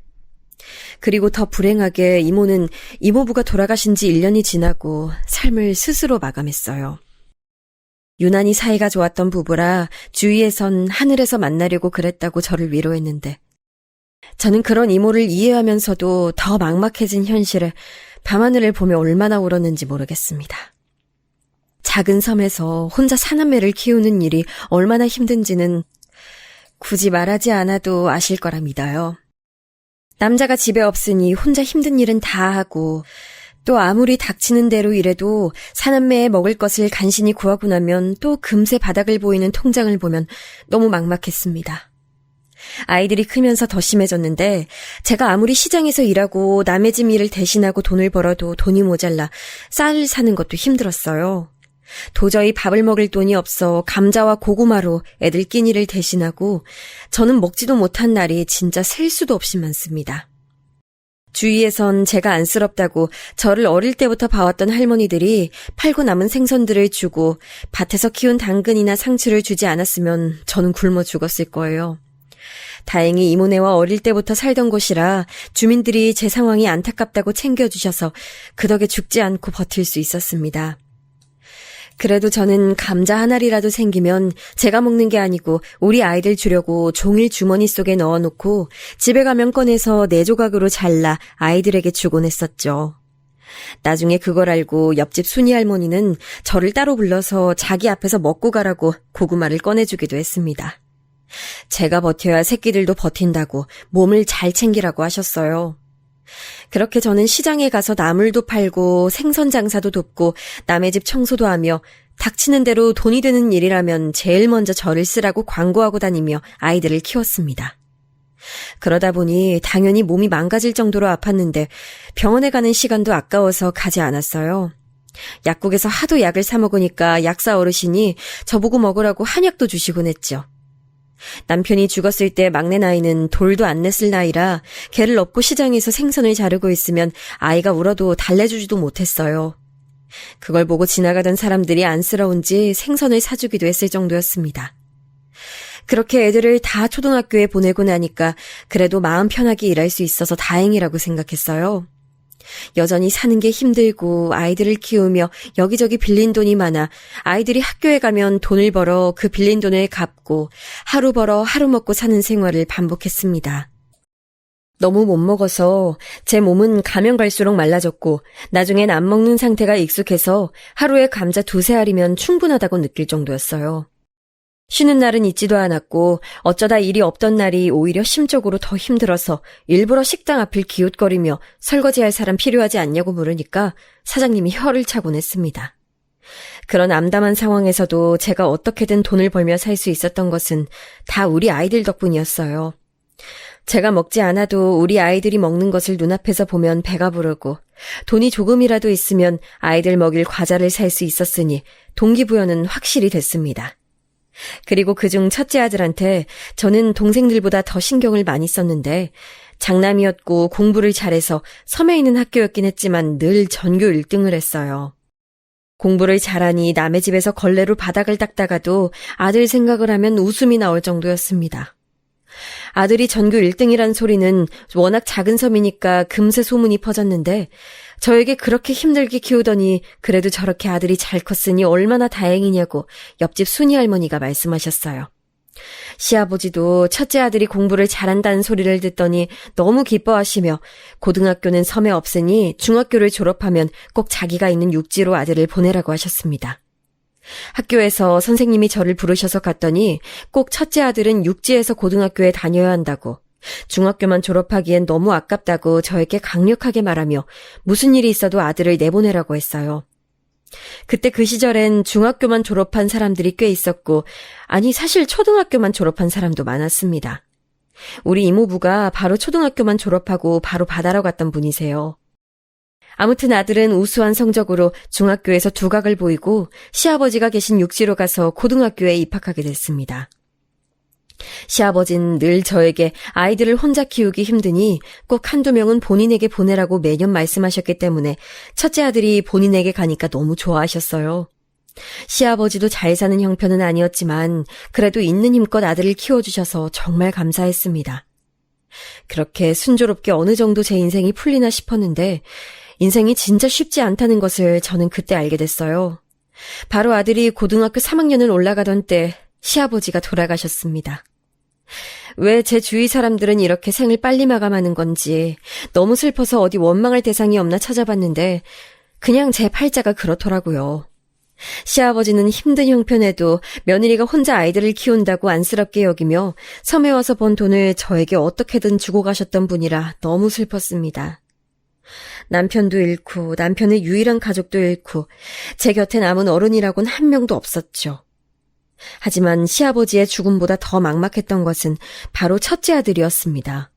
그리고 더 불행하게 이모는 이모부가 돌아가신 지 1년이 지나고 삶을 스스로 마감했어요. 유난히 사이가 좋았던 부부라 주위에선 하늘에서 만나려고 그랬다고 저를 위로했는데 저는 그런 이모를 이해하면서도 더 막막해진 현실에 밤하늘을 보며 얼마나 울었는지 모르겠습니다. 작은 섬에서 혼자 사남매를 키우는 일이 얼마나 힘든지는 굳이 말하지 않아도 아실 거라 믿어요. 남자가 집에 없으니 혼자 힘든 일은 다 하고 또 아무리 닥치는 대로 일해도 사남매에 먹을 것을 간신히 구하고 나면 또 금세 바닥을 보이는 통장을 보면 너무 막막했습니다. 아이들이 크면서 더 심해졌는데 제가 아무리 시장에서 일하고 남의 집 일을 대신하고 돈을 벌어도 돈이 모자라 쌀을 사는 것도 힘들었어요. 도저히 밥을 먹을 돈이 없어 감자와 고구마로 애들 끼니를 대신하고 저는 먹지도 못한 날이 진짜 셀 수도 없이 많습니다. 주위에선 제가 안쓰럽다고 저를 어릴 때부터 봐왔던 할머니들이 팔고 남은 생선들을 주고 밭에서 키운 당근이나 상추를 주지 않았으면 저는 굶어 죽었을 거예요. 다행히 이모네와 어릴 때부터 살던 곳이라 주민들이 제 상황이 안타깝다고 챙겨주셔서 그 덕에 죽지 않고 버틸 수 있었습니다. 그래도 저는 감자 한 알이라도 생기면 제가 먹는 게 아니고 우리 아이들 주려고 종일 주머니 속에 넣어놓고 집에 가면 꺼내서 4조각으로 잘라 아이들에게 주곤 했었죠. 나중에 그걸 알고 옆집 순이 할머니는 저를 따로 불러서 자기 앞에서 먹고 가라고 고구마를 꺼내주기도 했습니다. 제가 버텨야 새끼들도 버틴다고 몸을 잘 챙기라고 하셨어요. 그렇게 저는 시장에 가서 나물도 팔고 생선 장사도 돕고 남의 집 청소도 하며 닥치는 대로 돈이 드는 일이라면 제일 먼저 저를 쓰라고 광고하고 다니며 아이들을 키웠습니다. 그러다 보니 당연히 몸이 망가질 정도로 아팠는데 병원에 가는 시간도 아까워서 가지 않았어요. 약국에서 하도 약을 사 먹으니까 약사 어르신이 저보고 먹으라고 한약도 주시곤 했죠. 남편이 죽었을 때 막내 나이는 돌도 안 냈을 나이라 개를 업고 시장에서 생선을 자르고 있으면 아이가 울어도 달래주지도 못했어요. 그걸 보고 지나가던 사람들이 안쓰러운지 생선을 사주기도 했을 정도였습니다. 그렇게 애들을 다 초등학교에 보내고 나니까 그래도 마음 편하게 일할 수 있어서 다행이라고 생각했어요. 여전히 사는 게 힘들고 아이들을 키우며 여기저기 빌린 돈이 많아 아이들이 학교에 가면 돈을 벌어 그 빌린 돈을 갚고 하루 벌어 하루 먹고 사는 생활을 반복했습니다. 너무 못 먹어서 제 몸은 가면 갈수록 말라졌고 나중엔 안 먹는 상태가 익숙해서 하루에 감자 2-3알이면 충분하다고 느낄 정도였어요. 쉬는 날은 있지도 않았고 어쩌다 일이 없던 날이 오히려 심적으로 더 힘들어서 일부러 식당 앞을 기웃거리며 설거지할 사람 필요하지 않냐고 물으니까 사장님이 혀를 차곤 했습니다. 그런 암담한 상황에서도 제가 어떻게든 돈을 벌며 살 수 있었던 것은 다 우리 아이들 덕분이었어요. 제가 먹지 않아도 우리 아이들이 먹는 것을 눈앞에서 보면 배가 부르고 돈이 조금이라도 있으면 아이들 먹일 과자를 살 수 있었으니 동기부여는 확실히 됐습니다. 그리고 그중 첫째 아들한테 저는 동생들보다 더 신경을 많이 썼는데 장남이었고 공부를 잘해서 섬에 있는 학교였긴 했지만 늘 전교 1등을 했어요. 공부를 잘하니 남의 집에서 걸레로 바닥을 닦다가도 아들 생각을 하면 웃음이 나올 정도였습니다. 아들이 전교 1등이란 소리는 워낙 작은 섬이니까 금세 소문이 퍼졌는데 저에게 그렇게 힘들게 키우더니 그래도 저렇게 아들이 잘 컸으니 얼마나 다행이냐고 옆집 순이 할머니가 말씀하셨어요. 시아버지도 첫째 아들이 공부를 잘한다는 소리를 듣더니 너무 기뻐하시며 고등학교는 섬에 없으니 중학교를 졸업하면 꼭 자기가 있는 육지로 아들을 보내라고 하셨습니다. 학교에서 선생님이 저를 부르셔서 갔더니 꼭 첫째 아들은 육지에서 고등학교에 다녀야 한다고 중학교만 졸업하기엔 너무 아깝다고 저에게 강력하게 말하며 무슨 일이 있어도 아들을 내보내라고 했어요. 그때 그 시절엔 중학교만 졸업한 사람들이 꽤 있었고 아니 사실 초등학교만 졸업한 사람도 많았습니다. 우리 이모부가 바로 초등학교만 졸업하고 바로 바다로 갔던 분이세요. 아무튼 아들은 우수한 성적으로 중학교에서 두각을 보이고 시아버지가 계신 육지로 가서 고등학교에 입학하게 됐습니다. 시아버진 늘 저에게 아이들을 혼자 키우기 힘드니 꼭 한두 명은 본인에게 보내라고 매년 말씀하셨기 때문에 첫째 아들이 본인에게 가니까 너무 좋아하셨어요. 시아버지도 잘 사는 형편은 아니었지만 그래도 있는 힘껏 아들을 키워주셔서 정말 감사했습니다. 그렇게 순조롭게 어느 정도 제 인생이 풀리나 싶었는데 인생이 진짜 쉽지 않다는 것을 저는 그때 알게 됐어요. 바로 아들이 고등학교 3학년을 올라가던 때 시아버지가 돌아가셨습니다. 왜 제 주위 사람들은 이렇게 생을 빨리 마감하는 건지 너무 슬퍼서 어디 원망할 대상이 없나 찾아봤는데 그냥 제 팔자가 그렇더라고요. 시아버지는 힘든 형편에도 며느리가 혼자 아이들을 키운다고 안쓰럽게 여기며 섬에 와서 번 돈을 저에게 어떻게든 주고 가셨던 분이라 너무 슬펐습니다. 남편도 잃고 남편의 유일한 가족도 잃고 제 곁에 남은 어른이라곤 한 명도 없었죠. 하지만 시아버지의 죽음보다 더 막막했던 것은 바로 첫째 아들이었습니다.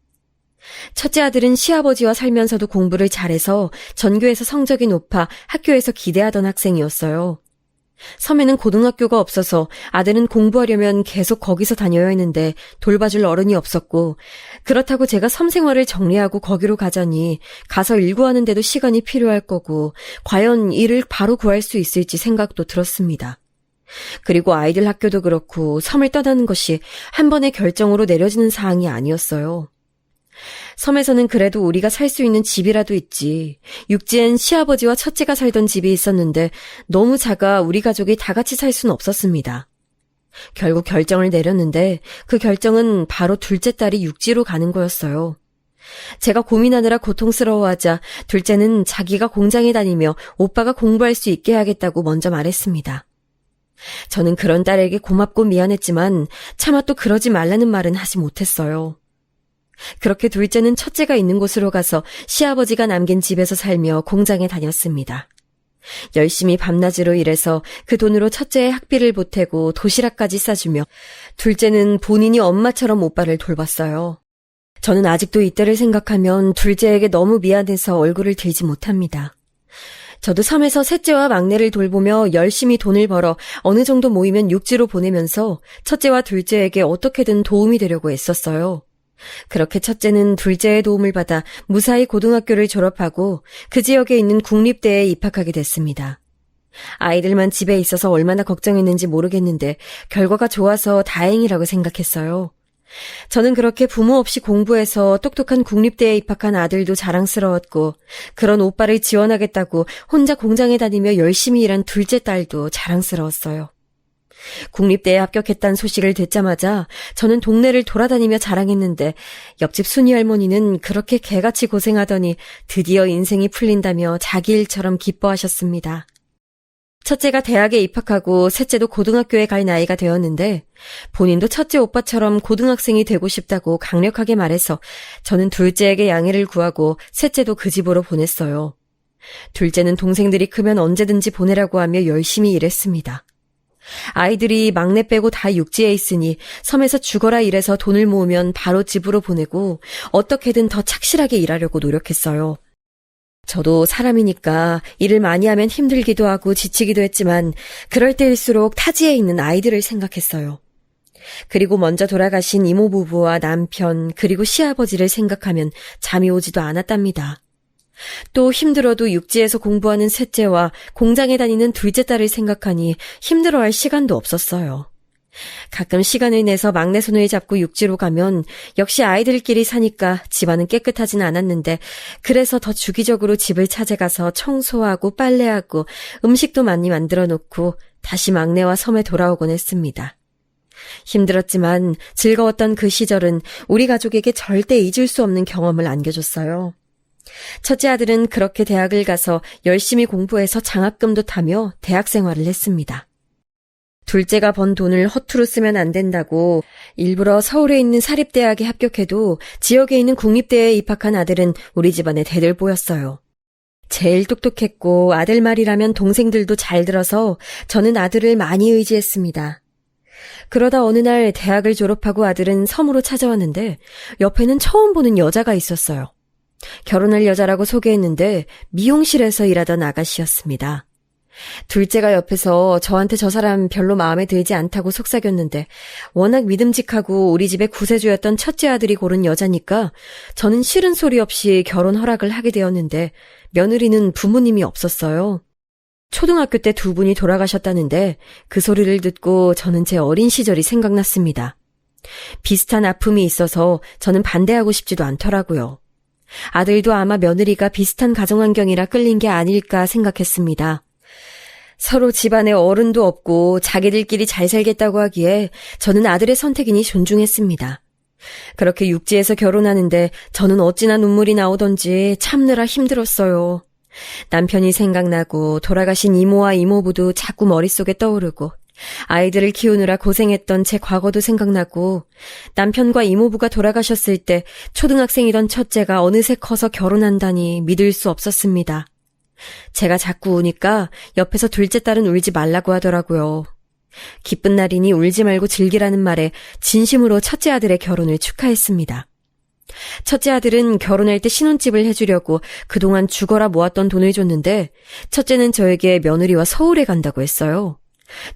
첫째 아들은 시아버지와 살면서도 공부를 잘해서 전교에서 성적이 높아 학교에서 기대하던 학생이었어요. 섬에는 고등학교가 없어서 아들은 공부하려면 계속 거기서 다녀야 했는데 돌봐줄 어른이 없었고, 그렇다고 제가 섬 생활을 정리하고 거기로 가자니 가서 일구하는데도 시간이 필요할 거고 과연 일을 바로 구할 수 있을지 생각도 들었습니다. 그리고 아이들 학교도 그렇고 섬을 떠나는 것이 한 번의 결정으로 내려지는 사항이 아니었어요. 섬에서는 그래도 우리가 살 수 있는 집이라도 있지. 육지엔 시아버지와 첫째가 살던 집이 있었는데 너무 작아 우리 가족이 다 같이 살 수는 없었습니다. 결국 결정을 내렸는데 그 결정은 바로 둘째 딸이 육지로 가는 거였어요. 제가 고민하느라 고통스러워하자 둘째는 자기가 공장에 다니며 오빠가 공부할 수 있게 하겠다고 먼저 말했습니다. 저는 그런 딸에게 고맙고 미안했지만 차마 또 그러지 말라는 말은 하지 못했어요. 그렇게 둘째는 첫째가 있는 곳으로 가서 시아버지가 남긴 집에서 살며 공장에 다녔습니다. 열심히 밤낮으로 일해서 그 돈으로 첫째의 학비를 보태고 도시락까지 싸주며 둘째는 본인이 엄마처럼 오빠를 돌봤어요. 저는 아직도 이때를 생각하면 둘째에게 너무 미안해서 얼굴을 들지 못합니다. 저도 섬에서 셋째와 막내를 돌보며 열심히 돈을 벌어 어느 정도 모이면 육지로 보내면서 첫째와 둘째에게 어떻게든 도움이 되려고 애썼어요. 그렇게 첫째는 둘째의 도움을 받아 무사히 고등학교를 졸업하고 그 지역에 있는 국립대에 입학하게 됐습니다. 아이들만 집에 있어서 얼마나 걱정했는지 모르겠는데 결과가 좋아서 다행이라고 생각했어요. 저는 그렇게 부모 없이 공부해서 똑똑한 국립대에 입학한 아들도 자랑스러웠고 그런 오빠를 지원하겠다고 혼자 공장에 다니며 열심히 일한 둘째 딸도 자랑스러웠어요. 국립대에 합격했다는 소식을 듣자마자 저는 동네를 돌아다니며 자랑했는데 옆집 순이 할머니는 그렇게 개같이 고생하더니 드디어 인생이 풀린다며 자기 일처럼 기뻐하셨습니다. 첫째가 대학에 입학하고 셋째도 고등학교에 갈 나이가 되었는데 본인도 첫째 오빠처럼 고등학생이 되고 싶다고 강력하게 말해서 저는 둘째에게 양해를 구하고 셋째도 그 집으로 보냈어요. 둘째는 동생들이 크면 언제든지 보내라고 하며 열심히 일했습니다. 아이들이 막내 빼고 다 육지에 있으니 섬에서 죽어라 일해서 돈을 모으면 바로 집으로 보내고 어떻게든 더 착실하게 일하려고 노력했어요. 저도 사람이니까 일을 많이 하면 힘들기도 하고 지치기도 했지만 그럴 때일수록 타지에 있는 아이들을 생각했어요. 그리고 먼저 돌아가신 이모 부부와 남편 그리고 시아버지를 생각하면 잠이 오지도 않았답니다. 또 힘들어도 육지에서 공부하는 셋째와 공장에 다니는 둘째 딸을 생각하니 힘들어할 시간도 없었어요. 가끔 시간을 내서 막내 손을 잡고 육지로 가면 역시 아이들끼리 사니까 집안은 깨끗하진 않았는데 그래서 더 주기적으로 집을 찾아가서 청소하고 빨래하고 음식도 많이 만들어 놓고 다시 막내와 섬에 돌아오곤 했습니다. 힘들었지만 즐거웠던 그 시절은 우리 가족에게 절대 잊을 수 없는 경험을 안겨줬어요. 첫째 아들은 그렇게 대학을 가서 열심히 공부해서 장학금도 타며 대학 생활을 했습니다. 둘째가 번 돈을 허투루 쓰면 안 된다고 일부러 서울에 있는 사립대학에 합격해도 지역에 있는 국립대에 입학한 아들은 우리 집안의 대들보였어요. 제일 똑똑했고 아들 말이라면 동생들도 잘 들어서 저는 아들을 많이 의지했습니다. 그러다 어느 날 대학을 졸업하고 아들은 섬으로 찾아왔는데 옆에는 처음 보는 여자가 있었어요. 결혼할 여자라고 소개했는데 미용실에서 일하던 아가씨였습니다. 둘째가 옆에서 저한테 저 사람 별로 마음에 들지 않다고 속삭였는데 워낙 믿음직하고 우리 집의 구세주였던 첫째 아들이 고른 여자니까 저는 싫은 소리 없이 결혼 허락을 하게 되었는데 며느리는 부모님이 없었어요. 초등학교 때 두 분이 돌아가셨다는데 그 소리를 듣고 저는 제 어린 시절이 생각났습니다. 비슷한 아픔이 있어서 저는 반대하고 싶지도 않더라고요. 아들도 아마 며느리가 비슷한 가정환경이라 끌린 게 아닐까 생각했습니다. 서로 집안에 어른도 없고 자기들끼리 잘 살겠다고 하기에 저는 아들의 선택이니 존중했습니다. 그렇게 육지에서 결혼하는데 저는 어찌나 눈물이 나오던지 참느라 힘들었어요. 남편이 생각나고 돌아가신 이모와 이모부도 자꾸 머릿속에 떠오르고 아이들을 키우느라 고생했던 제 과거도 생각나고 남편과 이모부가 돌아가셨을 때 초등학생이던 첫째가 어느새 커서 결혼한다니 믿을 수 없었습니다. 제가 자꾸 우니까 옆에서 둘째 딸은 울지 말라고 하더라고요. 기쁜 날이니 울지 말고 즐기라는 말에 진심으로 첫째 아들의 결혼을 축하했습니다. 첫째 아들은 결혼할 때 신혼집을 해주려고 그동안 죽어라 모았던 돈을 줬는데 첫째는 저에게 며느리와 서울에 간다고 했어요.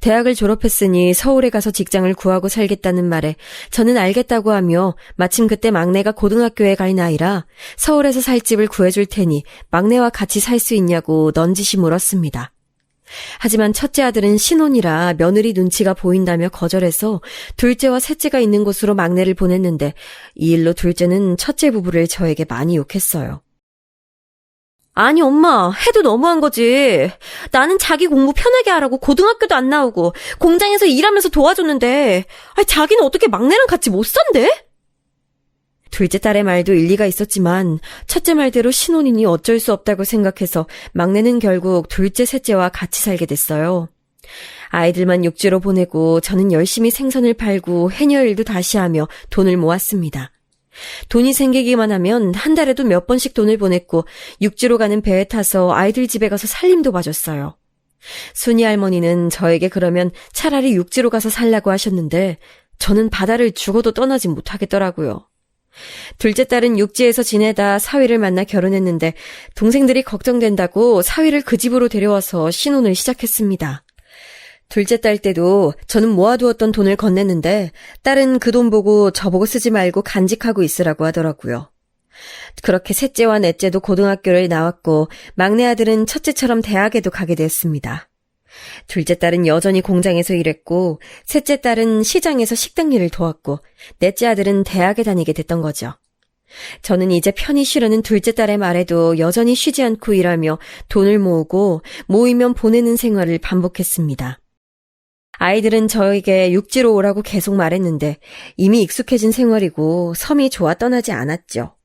대학을 졸업했으니 서울에 가서 직장을 구하고 살겠다는 말에 저는 알겠다고 하며 마침 그때 막내가 고등학교에 갈 나이라 서울에서 살 집을 구해줄 테니 막내와 같이 살 수 있냐고 넌지시 물었습니다. 하지만 첫째 아들은 신혼이라 며느리 눈치가 보인다며 거절해서 둘째와 셋째가 있는 곳으로 막내를 보냈는데 이 일로 둘째는 첫째 부부를 저에게 많이 욕했어요. 아니 엄마, 해도 너무한 거지. 나는 자기 공부 편하게 하라고 고등학교도 안 나오고 공장에서 일하면서 도와줬는데 자기는 어떻게 막내랑 같이 못 산대? 둘째 딸의 말도 일리가 있었지만 첫째 말대로 신혼이니 어쩔 수 없다고 생각해서 막내는 결국 둘째 셋째와 같이 살게 됐어요. 아이들만 육지로 보내고 저는 열심히 생선을 팔고 해녀 일도 다시 하며 돈을 모았습니다. 돈이 생기기만 하면 한 달에도 몇 번씩 돈을 보냈고 육지로 가는 배에 타서 아이들 집에 가서 살림도 봐줬어요. 순이 할머니는 저에게 그러면 차라리 육지로 가서 살라고 하셨는데 저는 바다를 죽어도 떠나지 못하겠더라고요. 둘째 딸은 육지에서 지내다 사위를 만나 결혼했는데 동생들이 걱정된다고 사위를 그 집으로 데려와서 신혼을 시작했습니다. 둘째 딸 때도 저는 모아두었던 돈을 건넸는데 딸은 그 돈 보고 저보고 쓰지 말고 간직하고 있으라고 하더라고요. 그렇게 셋째와 넷째도 고등학교를 나왔고 막내 아들은 첫째처럼 대학에도 가게 됐습니다. 둘째 딸은 여전히 공장에서 일했고 셋째 딸은 시장에서 식당 일을 도왔고 넷째 아들은 대학에 다니게 됐던 거죠. 저는 이제 편히 쉬려는 둘째 딸의 말에도 여전히 쉬지 않고 일하며 돈을 모으고 모이면 보내는 생활을 반복했습니다. 아이들은 저에게 육지로 오라고 계속 말했는데 이미 익숙해진 생활이고 섬이 좋아 떠나지 않았죠.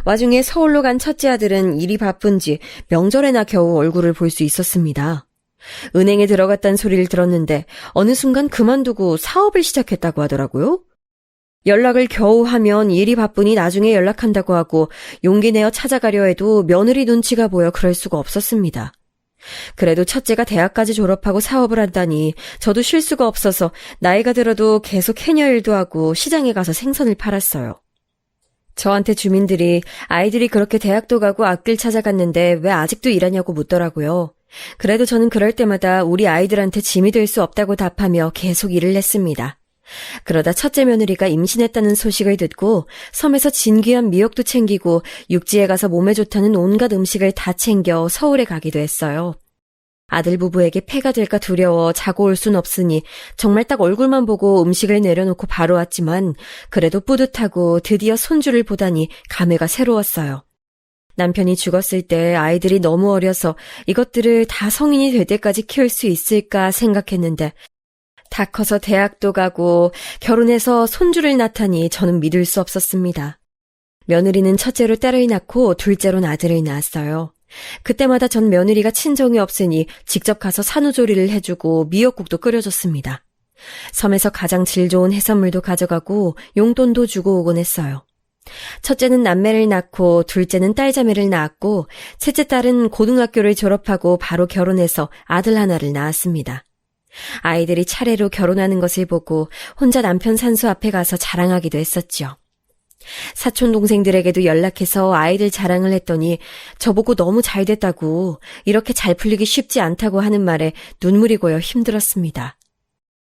와중에 서울로 간 첫째 아들은 일이 바쁜지 명절에나 겨우 얼굴을 볼 수 있었습니다. 은행에 들어갔다는 소리를 들었는데 어느 순간 그만두고 사업을 시작했다고 하더라고요. 연락을 겨우 하면 일이 바쁘니 나중에 연락한다고 하고 용기 내어 찾아가려 해도 며느리 눈치가 보여 그럴 수가 없었습니다. 그래도 첫째가 대학까지 졸업하고 사업을 한다니 저도 쉴 수가 없어서 나이가 들어도 계속 해녀 일도 하고 시장에 가서 생선을 팔았어요. 저한테 주민들이 아이들이 그렇게 대학도 가고 앞길 찾아갔는데 왜 아직도 일하냐고 묻더라고요. 그래도 저는 그럴 때마다 우리 아이들한테 짐이 될 수 없다고 답하며 계속 일을 했습니다. 그러다 첫째 며느리가 임신했다는 소식을 듣고 섬에서 진귀한 미역도 챙기고 육지에 가서 몸에 좋다는 온갖 음식을 다 챙겨 서울에 가기도 했어요. 아들 부부에게 폐가 될까 두려워 자고 올 순 없으니 정말 딱 얼굴만 보고 음식을 내려놓고 바로 왔지만 그래도 뿌듯하고 드디어 손주를 보다니 감회가 새로웠어요. 남편이 죽었을 때 아이들이 너무 어려서 이것들을 다 성인이 될 때까지 키울 수 있을까 생각했는데 다 커서 대학도 가고 결혼해서 손주를 낳다니 저는 믿을 수 없었습니다. 며느리는 첫째로 딸을 낳고 둘째로는 아들을 낳았어요. 그때마다 전 며느리가 친정이 없으니 직접 가서 산후조리를 해주고 미역국도 끓여줬습니다. 섬에서 가장 질 좋은 해산물도 가져가고 용돈도 주고 오곤 했어요. 첫째는 남매를 낳고 둘째는 딸자매를 낳았고 셋째 딸은 고등학교를 졸업하고 바로 결혼해서 아들 하나를 낳았습니다. 아이들이 차례로 결혼하는 것을 보고 혼자 남편 산소 앞에 가서 자랑하기도 했었죠. 사촌 동생들에게도 연락해서 아이들 자랑을 했더니 저보고 너무 잘 됐다고 이렇게 잘 풀리기 쉽지 않다고 하는 말에 눈물이 고여 힘들었습니다.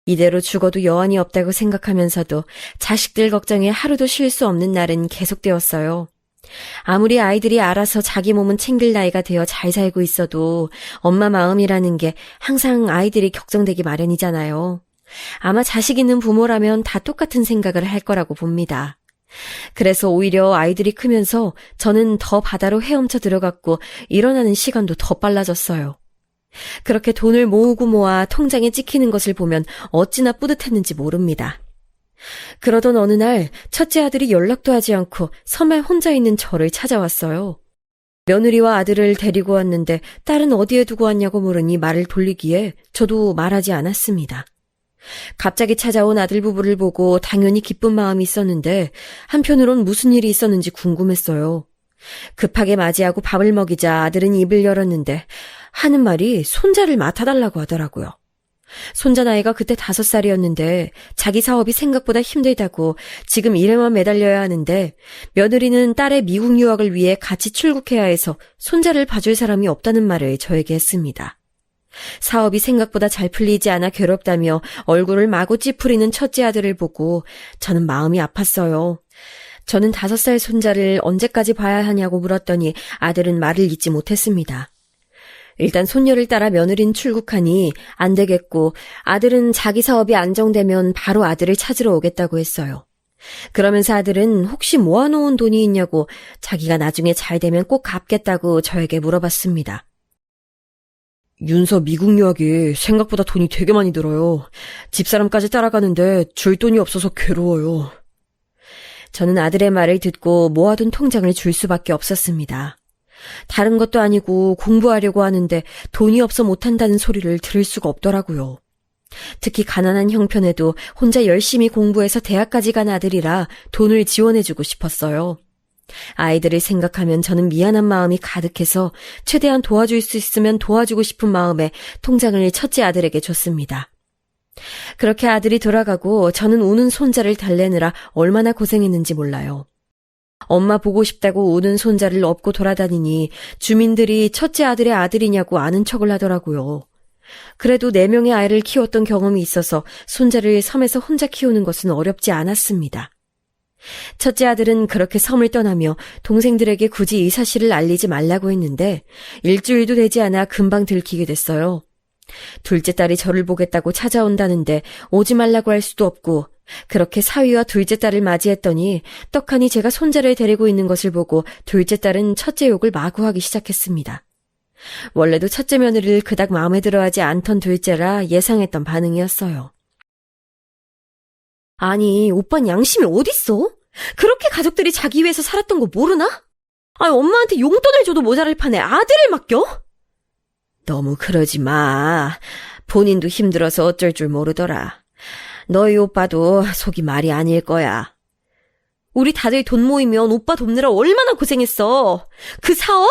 이대로 죽어도 여한이 없다고 생각하면서도 자식들 걱정에 하루도 쉴 수 없는 날은 계속되었어요. 아무리 아이들이 알아서 자기 몸은 챙길 나이가 되어 잘 살고 있어도 엄마 마음이라는 게 항상 아이들이 걱정되기 마련이잖아요. 아마 자식 있는 부모라면 다 똑같은 생각을 할 거라고 봅니다. 그래서 오히려 아이들이 크면서 저는 더 바다로 헤엄쳐 들어갔고 일어나는 시간도 더 빨라졌어요. 그렇게 돈을 모으고 모아 통장에 찍히는 것을 보면 어찌나 뿌듯했는지 모릅니다. 그러던 어느 날 첫째 아들이 연락도 하지 않고 섬에 혼자 있는 저를 찾아왔어요. 며느리와 아들을 데리고 왔는데 딸은 어디에 두고 왔냐고 물으니 말을 돌리기에 저도 말하지 않았습니다. 갑자기 찾아온 아들 부부를 보고 당연히 기쁜 마음이 있었는데 한편으론 무슨 일이 있었는지 궁금했어요. 급하게 맞이하고 밥을 먹이자 아들은 입을 열었는데 하는 말이 손자를 맡아달라고 하더라고요. 손자 나이가 그때 5살이었는데 자기 사업이 생각보다 힘들다고 지금 일에만 매달려야 하는데 며느리는 딸의 미국 유학을 위해 같이 출국해야 해서 손자를 봐줄 사람이 없다는 말을 저에게 했습니다. 사업이 생각보다 잘 풀리지 않아 괴롭다며 얼굴을 마구 찌푸리는 첫째 아들을 보고 저는 마음이 아팠어요. 저는 5살 손자를 언제까지 봐야 하냐고 물었더니 아들은 말을 잇지 못했습니다. 일단 손녀를 따라 며느리는 출국하니 안 되겠고 아들은 자기 사업이 안정되면 바로 아들을 찾으러 오겠다고 했어요. 그러면서 아들은 혹시 모아놓은 돈이 있냐고 자기가 나중에 잘 되면 꼭 갚겠다고 저에게 물어봤습니다. 윤서 미국 유학이 생각보다 돈이 되게 많이 들어요. 집사람까지 따라가는데 줄 돈이 없어서 괴로워요. 저는 아들의 말을 듣고 모아둔 통장을 줄 수밖에 없었습니다. 다른 것도 아니고 공부하려고 하는데 돈이 없어 못한다는 소리를 들을 수가 없더라고요. 특히 가난한 형편에도 혼자 열심히 공부해서 대학까지 간 아들이라 돈을 지원해주고 싶었어요. 아이들을 생각하면 저는 미안한 마음이 가득해서 최대한 도와줄 수 있으면 도와주고 싶은 마음에 통장을 첫째 아들에게 줬습니다. 그렇게 아들이 돌아가고 저는 우는 손자를 달래느라 얼마나 고생했는지 몰라요. 엄마 보고 싶다고 우는 손자를 업고 돌아다니니 주민들이 첫째 아들의 아들이냐고 아는 척을 하더라고요. 그래도 4명의 아이를 키웠던 경험이 있어서 손자를 섬에서 혼자 키우는 것은 어렵지 않았습니다. 첫째 아들은 그렇게 섬을 떠나며 동생들에게 굳이 이 사실을 알리지 말라고 했는데 일주일도 되지 않아 금방 들키게 됐어요. 둘째 딸이 저를 보겠다고 찾아온다는데 오지 말라고 할 수도 없고 그렇게 사위와 둘째 딸을 맞이했더니 떡하니 제가 손자를 데리고 있는 것을 보고 둘째 딸은 첫째 욕을 마구 하기 시작했습니다. 원래도 첫째 며느리를 그닥 마음에 들어하지 않던 둘째라 예상했던 반응이었어요. 아니, 오빤 양심이 어딨어? 그렇게 가족들이 자기 위해서 살았던 거 모르나? 아니, 엄마한테 용돈을 줘도 모자랄 판에 아들을 맡겨? 너무 그러지 마. 본인도 힘들어서 어쩔 줄 모르더라. 너희 오빠도 속이 말이 아닐 거야. 우리 다들 돈 모이면 오빠 돕느라 얼마나 고생했어. 그 사업?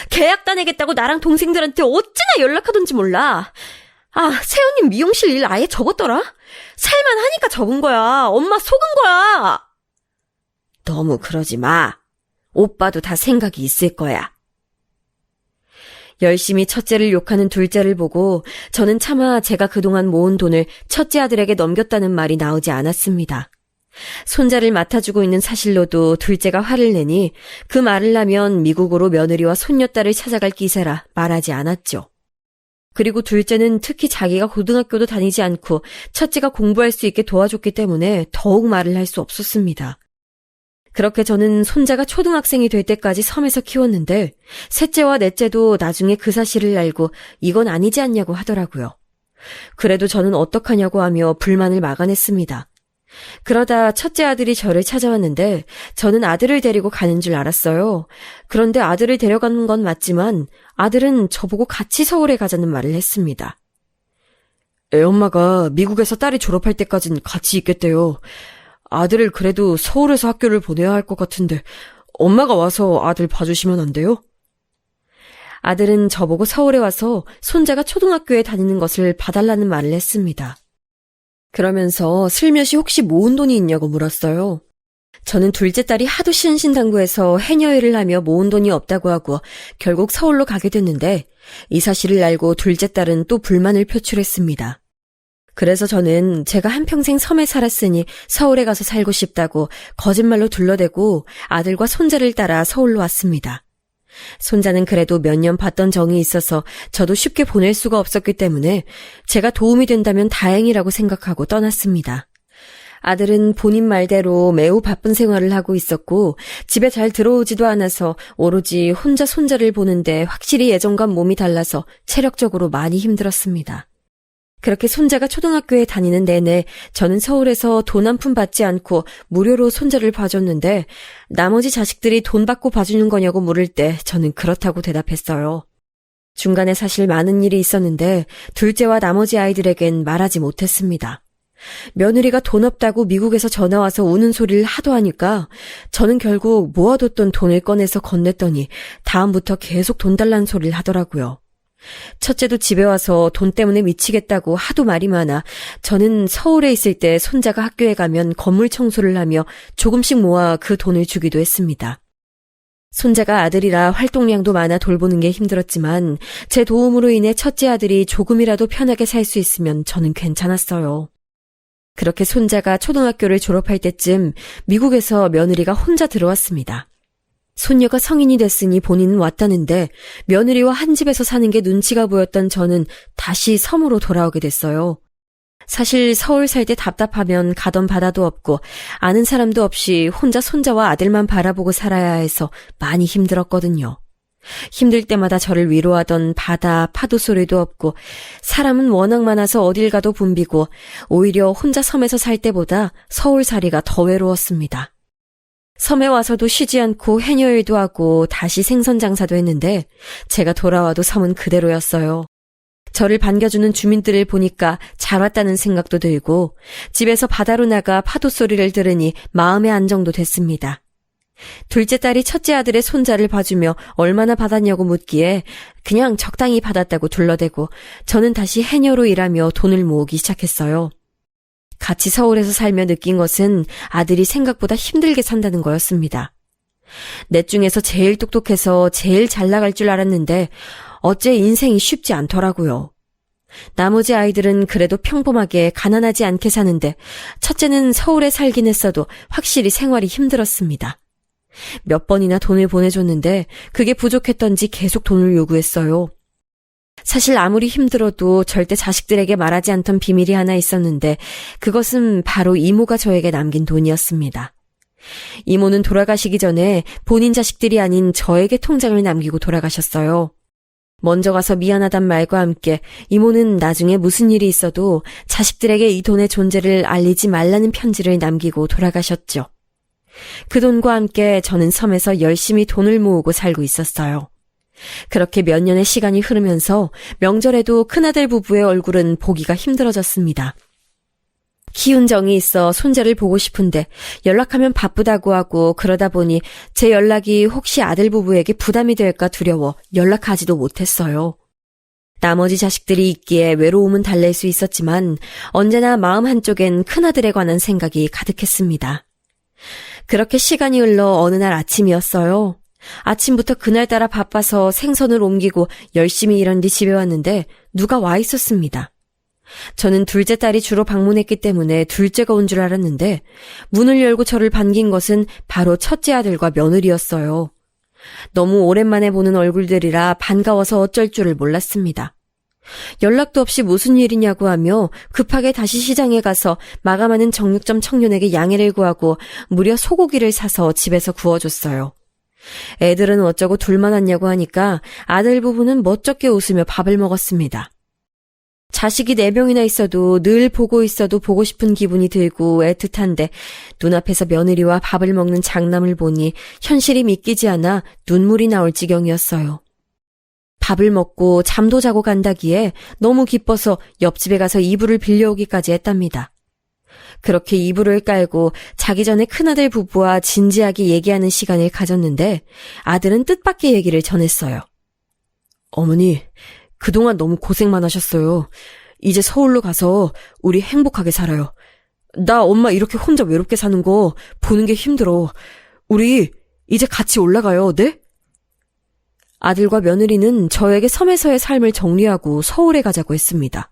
계약 따내겠다고 나랑 동생들한테 어찌나 연락하던지 몰라. 아, 세연님 미용실 일 아예 접었더라? 살만 하니까 접은 거야. 엄마 속은 거야. 너무 그러지 마. 오빠도 다 생각이 있을 거야. 열심히 첫째를 욕하는 둘째를 보고 저는 차마 제가 그동안 모은 돈을 첫째 아들에게 넘겼다는 말이 나오지 않았습니다. 손자를 맡아주고 있는 사실로도 둘째가 화를 내니 그 말을 하면 미국으로 며느리와 손녀딸을 찾아갈 기세라 말하지 않았죠. 그리고 둘째는 특히 자기가 고등학교도 다니지 않고 첫째가 공부할 수 있게 도와줬기 때문에 더욱 말을 할 수 없었습니다. 그렇게 저는 손자가 초등학생이 될 때까지 섬에서 키웠는데 셋째와 넷째도 나중에 그 사실을 알고 이건 아니지 않냐고 하더라고요. 그래도 저는 어떡하냐고 하며 불만을 막아냈습니다. 그러다 첫째 아들이 저를 찾아왔는데 저는 아들을 데리고 가는 줄 알았어요. 그런데 아들을 데려가는 건 맞지만 아들은 저보고 같이 서울에 가자는 말을 했습니다. 애엄마가 미국에서 딸이 졸업할 때까진 같이 있겠대요. 아들을 그래도 서울에서 학교를 보내야 할 것 같은데 엄마가 와서 아들 봐주시면 안 돼요? 아들은 저보고 서울에 와서 손자가 초등학교에 다니는 것을 봐달라는 말을 했습니다. 그러면서 슬며시 혹시 모은 돈이 있냐고 물었어요. 저는 둘째 딸이 하도 신신당부해서 해녀일을 하며 모은 돈이 없다고 하고 결국 서울로 가게 됐는데 이 사실을 알고 둘째 딸은 또 불만을 표출했습니다. 그래서 저는 제가 한평생 섬에 살았으니 서울에 가서 살고 싶다고 거짓말로 둘러대고 아들과 손자를 따라 서울로 왔습니다. 손자는 그래도 몇 년 봤던 정이 있어서 저도 쉽게 보낼 수가 없었기 때문에 제가 도움이 된다면 다행이라고 생각하고 떠났습니다. 아들은 본인 말대로 매우 바쁜 생활을 하고 있었고 집에 잘 들어오지도 않아서 오로지 혼자 손자를 보는데 확실히 예전과 몸이 달라서 체력적으로 많이 힘들었습니다. 그렇게 손자가 초등학교에 다니는 내내 저는 서울에서 돈 한 푼 받지 않고 무료로 손자를 봐줬는데 나머지 자식들이 돈 받고 봐주는 거냐고 물을 때 저는 그렇다고 대답했어요. 중간에 사실 많은 일이 있었는데 둘째와 나머지 아이들에겐 말하지 못했습니다. 며느리가 돈 없다고 미국에서 전화와서 우는 소리를 하도 하니까 저는 결국 모아뒀던 돈을 꺼내서 건넸더니 다음부터 계속 돈 달라는 소리를 하더라고요. 첫째도 집에 와서 돈 때문에 미치겠다고 하도 말이 많아 저는 서울에 있을 때 손자가 학교에 가면 건물 청소를 하며 조금씩 모아 그 돈을 주기도 했습니다. 손자가 아들이라 활동량도 많아 돌보는 게 힘들었지만 제 도움으로 인해 첫째 아들이 조금이라도 편하게 살 수 있으면 저는 괜찮았어요. 그렇게 손자가 초등학교를 졸업할 때쯤 미국에서 며느리가 혼자 들어왔습니다. 손녀가 성인이 됐으니 본인은 왔다는데 며느리와 한 집에서 사는 게 눈치가 보였던 저는 다시 섬으로 돌아오게 됐어요. 사실 서울 살 때 답답하면 가던 바다도 없고 아는 사람도 없이 혼자 손자와 아들만 바라보고 살아야 해서 많이 힘들었거든요. 힘들 때마다 저를 위로하던 바다, 파도 소리도 없고 사람은 워낙 많아서 어딜 가도 붐비고 오히려 혼자 섬에서 살 때보다 서울살이가 더 외로웠습니다. 섬에 와서도 쉬지 않고 해녀일도 하고 다시 생선 장사도 했는데 제가 돌아와도 섬은 그대로였어요. 저를 반겨주는 주민들을 보니까 잘 왔다는 생각도 들고 집에서 바다로 나가 파도 소리를 들으니 마음의 안정도 됐습니다. 둘째 딸이 첫째 아들의 손자를 봐주며 얼마나 받았냐고 묻기에 그냥 적당히 받았다고 둘러대고 저는 다시 해녀로 일하며 돈을 모으기 시작했어요. 같이 서울에서 살며 느낀 것은 아들이 생각보다 힘들게 산다는 거였습니다. 넷 중에서 제일 똑똑해서 제일 잘 나갈 줄 알았는데 어째 인생이 쉽지 않더라고요. 나머지 아이들은 그래도 평범하게 가난하지 않게 사는데 첫째는 서울에 살긴 했어도 확실히 생활이 힘들었습니다. 몇 번이나 돈을 보내줬는데 그게 부족했던지 계속 돈을 요구했어요. 사실 아무리 힘들어도 절대 자식들에게 말하지 않던 비밀이 하나 있었는데 그것은 바로 이모가 저에게 남긴 돈이었습니다. 이모는 돌아가시기 전에 본인 자식들이 아닌 저에게 통장을 남기고 돌아가셨어요. 먼저 가서 미안하단 말과 함께 이모는 나중에 무슨 일이 있어도 자식들에게 이 돈의 존재를 알리지 말라는 편지를 남기고 돌아가셨죠. 그 돈과 함께 저는 섬에서 열심히 돈을 모으고 살고 있었어요. 그렇게 몇 년의 시간이 흐르면서 명절에도 큰아들 부부의 얼굴은 보기가 힘들어졌습니다. 키운 정이 있어 손자를 보고 싶은데 연락하면 바쁘다고 하고 그러다 보니 제 연락이 혹시 아들 부부에게 부담이 될까 두려워 연락하지도 못했어요. 나머지 자식들이 있기에 외로움은 달랠 수 있었지만 언제나 마음 한쪽엔 큰아들에 관한 생각이 가득했습니다. 그렇게 시간이 흘러 어느 날 아침이었어요. 아침부터 그날따라 바빠서 생선을 옮기고 열심히 일한 뒤 집에 왔는데 누가 와 있었습니다. 저는 둘째 딸이 주로 방문했기 때문에 둘째가 온 줄 알았는데 문을 열고 저를 반긴 것은 바로 첫째 아들과 며느리였어요. 너무 오랜만에 보는 얼굴들이라 반가워서 어쩔 줄을 몰랐습니다. 연락도 없이 무슨 일이냐고 하며 급하게 다시 시장에 가서 마감하는 정육점 청년에게 양해를 구하고 무려 소고기를 사서 집에서 구워줬어요. 애들은 어쩌고 둘만 왔냐고 하니까 아들 부부는 멋쩍게 웃으며 밥을 먹었습니다. 자식이 4명이나 있어도 늘 보고 있어도 보고 싶은 기분이 들고 애틋한데 눈앞에서 며느리와 밥을 먹는 장남을 보니 현실이 믿기지 않아 눈물이 나올 지경이었어요. 밥을 먹고 잠도 자고 간다기에 너무 기뻐서 옆집에 가서 이불을 빌려오기까지 했답니다. 그렇게 이불을 깔고 자기 전에 큰아들 부부와 진지하게 얘기하는 시간을 가졌는데 아들은 뜻밖의 얘기를 전했어요. 어머니, 그동안 너무 고생만 하셨어요. 이제 서울로 가서 우리 행복하게 살아요. 나 엄마 이렇게 혼자 외롭게 사는 거 보는 게 힘들어. 우리 이제 같이 올라가요, 네? 아들과 며느리는 저에게 섬에서의 삶을 정리하고 서울에 가자고 했습니다.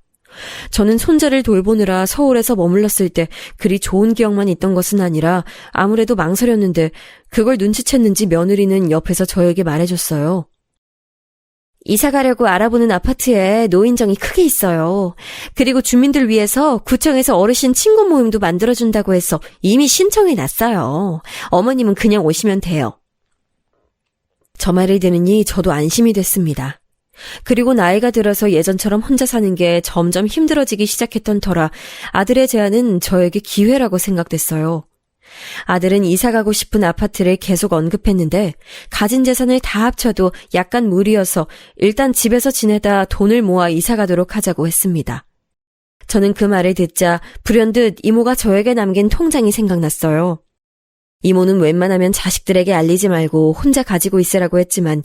저는 손자를 돌보느라 서울에서 머물렀을 때 그리 좋은 기억만 있던 것은 아니라 아무래도 망설였는데 그걸 눈치챘는지 며느리는 옆에서 저에게 말해줬어요. 이사 가려고 알아보는 아파트에 노인정이 크게 있어요. 그리고 주민들 위해서 구청에서 어르신 친구 모임도 만들어준다고 해서 이미 신청해 놨어요. 어머님은 그냥 오시면 돼요. 저 말을 들으니 저도 안심이 됐습니다. 그리고 나이가 들어서 예전처럼 혼자 사는 게 점점 힘들어지기 시작했던 터라 아들의 제안은 저에게 기회라고 생각됐어요. 아들은 이사 가고 싶은 아파트를 계속 언급했는데 가진 재산을 다 합쳐도 약간 무리여서 일단 집에서 지내다 돈을 모아 이사 가도록 하자고 했습니다. 저는 그 말을 듣자 불현듯 이모가 저에게 남긴 통장이 생각났어요. 이모는 웬만하면 자식들에게 알리지 말고 혼자 가지고 있으라고 했지만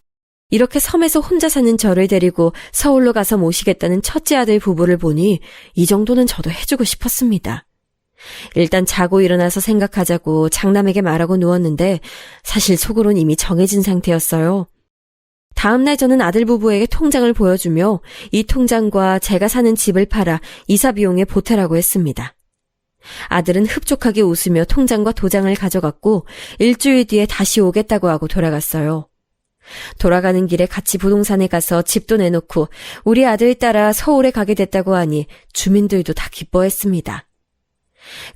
이렇게 섬에서 혼자 사는 저를 데리고 서울로 가서 모시겠다는 첫째 아들 부부를 보니 이 정도는 저도 해주고 싶었습니다. 일단 자고 일어나서 생각하자고 장남에게 말하고 누웠는데 사실 속으론 이미 정해진 상태였어요. 다음날 저는 아들 부부에게 통장을 보여주며 이 통장과 제가 사는 집을 팔아 이사 비용에 보태라고 했습니다. 아들은 흡족하게 웃으며 통장과 도장을 가져갔고 일주일 뒤에 다시 오겠다고 하고 돌아갔어요. 돌아가는 길에 같이 부동산에 가서 집도 내놓고 우리 아들 따라 서울에 가게 됐다고 하니 주민들도 다 기뻐했습니다.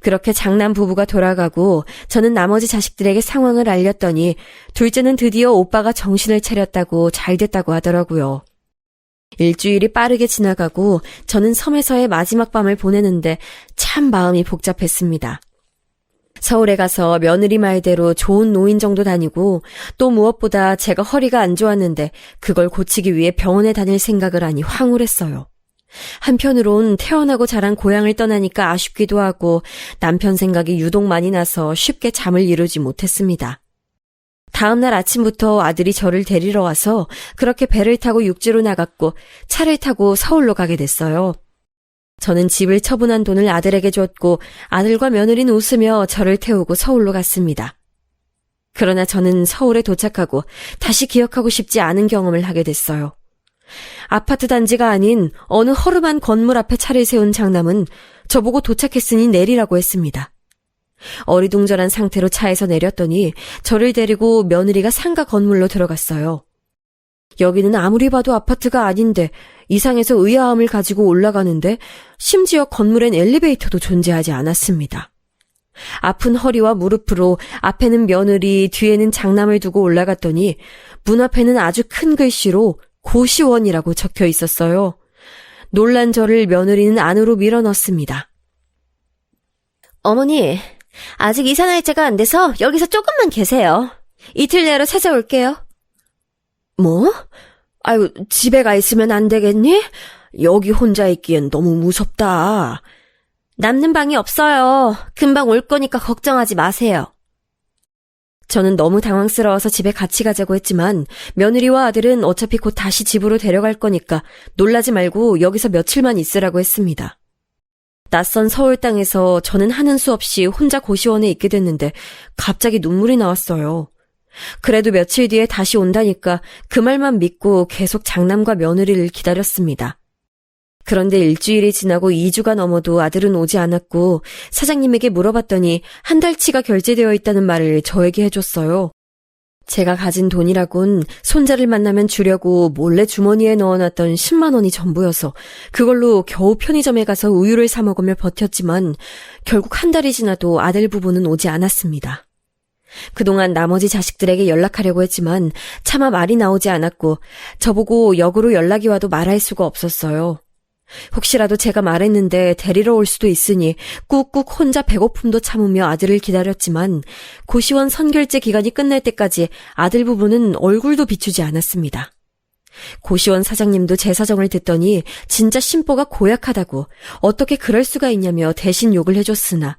그렇게 장남 부부가 돌아가고 저는 나머지 자식들에게 상황을 알렸더니 둘째는 드디어 오빠가 정신을 차렸다고 잘 됐다고 하더라고요. 일주일이 빠르게 지나가고 저는 섬에서의 마지막 밤을 보내는데 참 마음이 복잡했습니다. 서울에 가서 며느리 말대로 좋은 노인정도 다니고 또 무엇보다 제가 허리가 안 좋았는데 그걸 고치기 위해 병원에 다닐 생각을 하니 황홀했어요. 한편으론 태어나고 자란 고향을 떠나니까 아쉽기도 하고 남편 생각이 유독 많이 나서 쉽게 잠을 이루지 못했습니다. 다음날 아침부터 아들이 저를 데리러 와서 그렇게 배를 타고 육지로 나갔고 차를 타고 서울로 가게 됐어요. 저는 집을 처분한 돈을 아들에게 줬고 아들과 며느리는 웃으며 저를 태우고 서울로 갔습니다. 그러나 저는 서울에 도착하고 다시 기억하고 싶지 않은 경험을 하게 됐어요. 아파트 단지가 아닌 어느 허름한 건물 앞에 차를 세운 장남은 저보고 도착했으니 내리라고 했습니다. 어리둥절한 상태로 차에서 내렸더니 저를 데리고 며느리가 상가 건물로 들어갔어요. 여기는 아무리 봐도 아파트가 아닌데 이상해서 의아함을 가지고 올라가는데 심지어 건물엔 엘리베이터도 존재하지 않았습니다. 아픈 허리와 무릎으로 앞에는 며느리, 뒤에는 장남을 두고 올라갔더니 문 앞에는 아주 큰 글씨로 고시원이라고 적혀 있었어요. 놀란 저를 며느리는 안으로 밀어넣습니다. 어머니, 아직 이사 날짜가 안 돼서 여기서 조금만 계세요. 이틀 내로 찾아올게요. 뭐? 아유, 집에 가 있으면 안 되겠니? 여기 혼자 있기엔 너무 무섭다. 남는 방이 없어요. 금방 올 거니까 걱정하지 마세요. 저는 너무 당황스러워서 집에 같이 가자고 했지만 며느리와 아들은 어차피 곧 다시 집으로 데려갈 거니까 놀라지 말고 여기서 며칠만 있으라고 했습니다. 낯선 서울 땅에서 저는 하는 수 없이 혼자 고시원에 있게 됐는데 갑자기 눈물이 나왔어요. 그래도 며칠 뒤에 다시 온다니까 그 말만 믿고 계속 장남과 며느리를 기다렸습니다. 그런데 일주일이 지나고 2주가 넘어도 아들은 오지 않았고 사장님에게 물어봤더니 한 달치가 결제되어 있다는 말을 저에게 해줬어요. 제가 가진 돈이라곤 손자를 만나면 주려고 몰래 주머니에 넣어놨던 10만 원이 전부여서 그걸로 겨우 편의점에 가서 우유를 사 먹으며 버텼지만 결국 한 달이 지나도 아들 부부는 오지 않았습니다. 그동안 나머지 자식들에게 연락하려고 했지만 차마 말이 나오지 않았고 저보고 역으로 연락이 와도 말할 수가 없었어요. 혹시라도 제가 말했는데 데리러 올 수도 있으니 꾹꾹 혼자 배고픔도 참으며 아들을 기다렸지만 고시원 선결제 기간이 끝날 때까지 아들 부부는 얼굴도 비추지 않았습니다. 고시원 사장님도 제 사정을 듣더니 진짜 심보가 고약하다고 어떻게 그럴 수가 있냐며 대신 욕을 해줬으나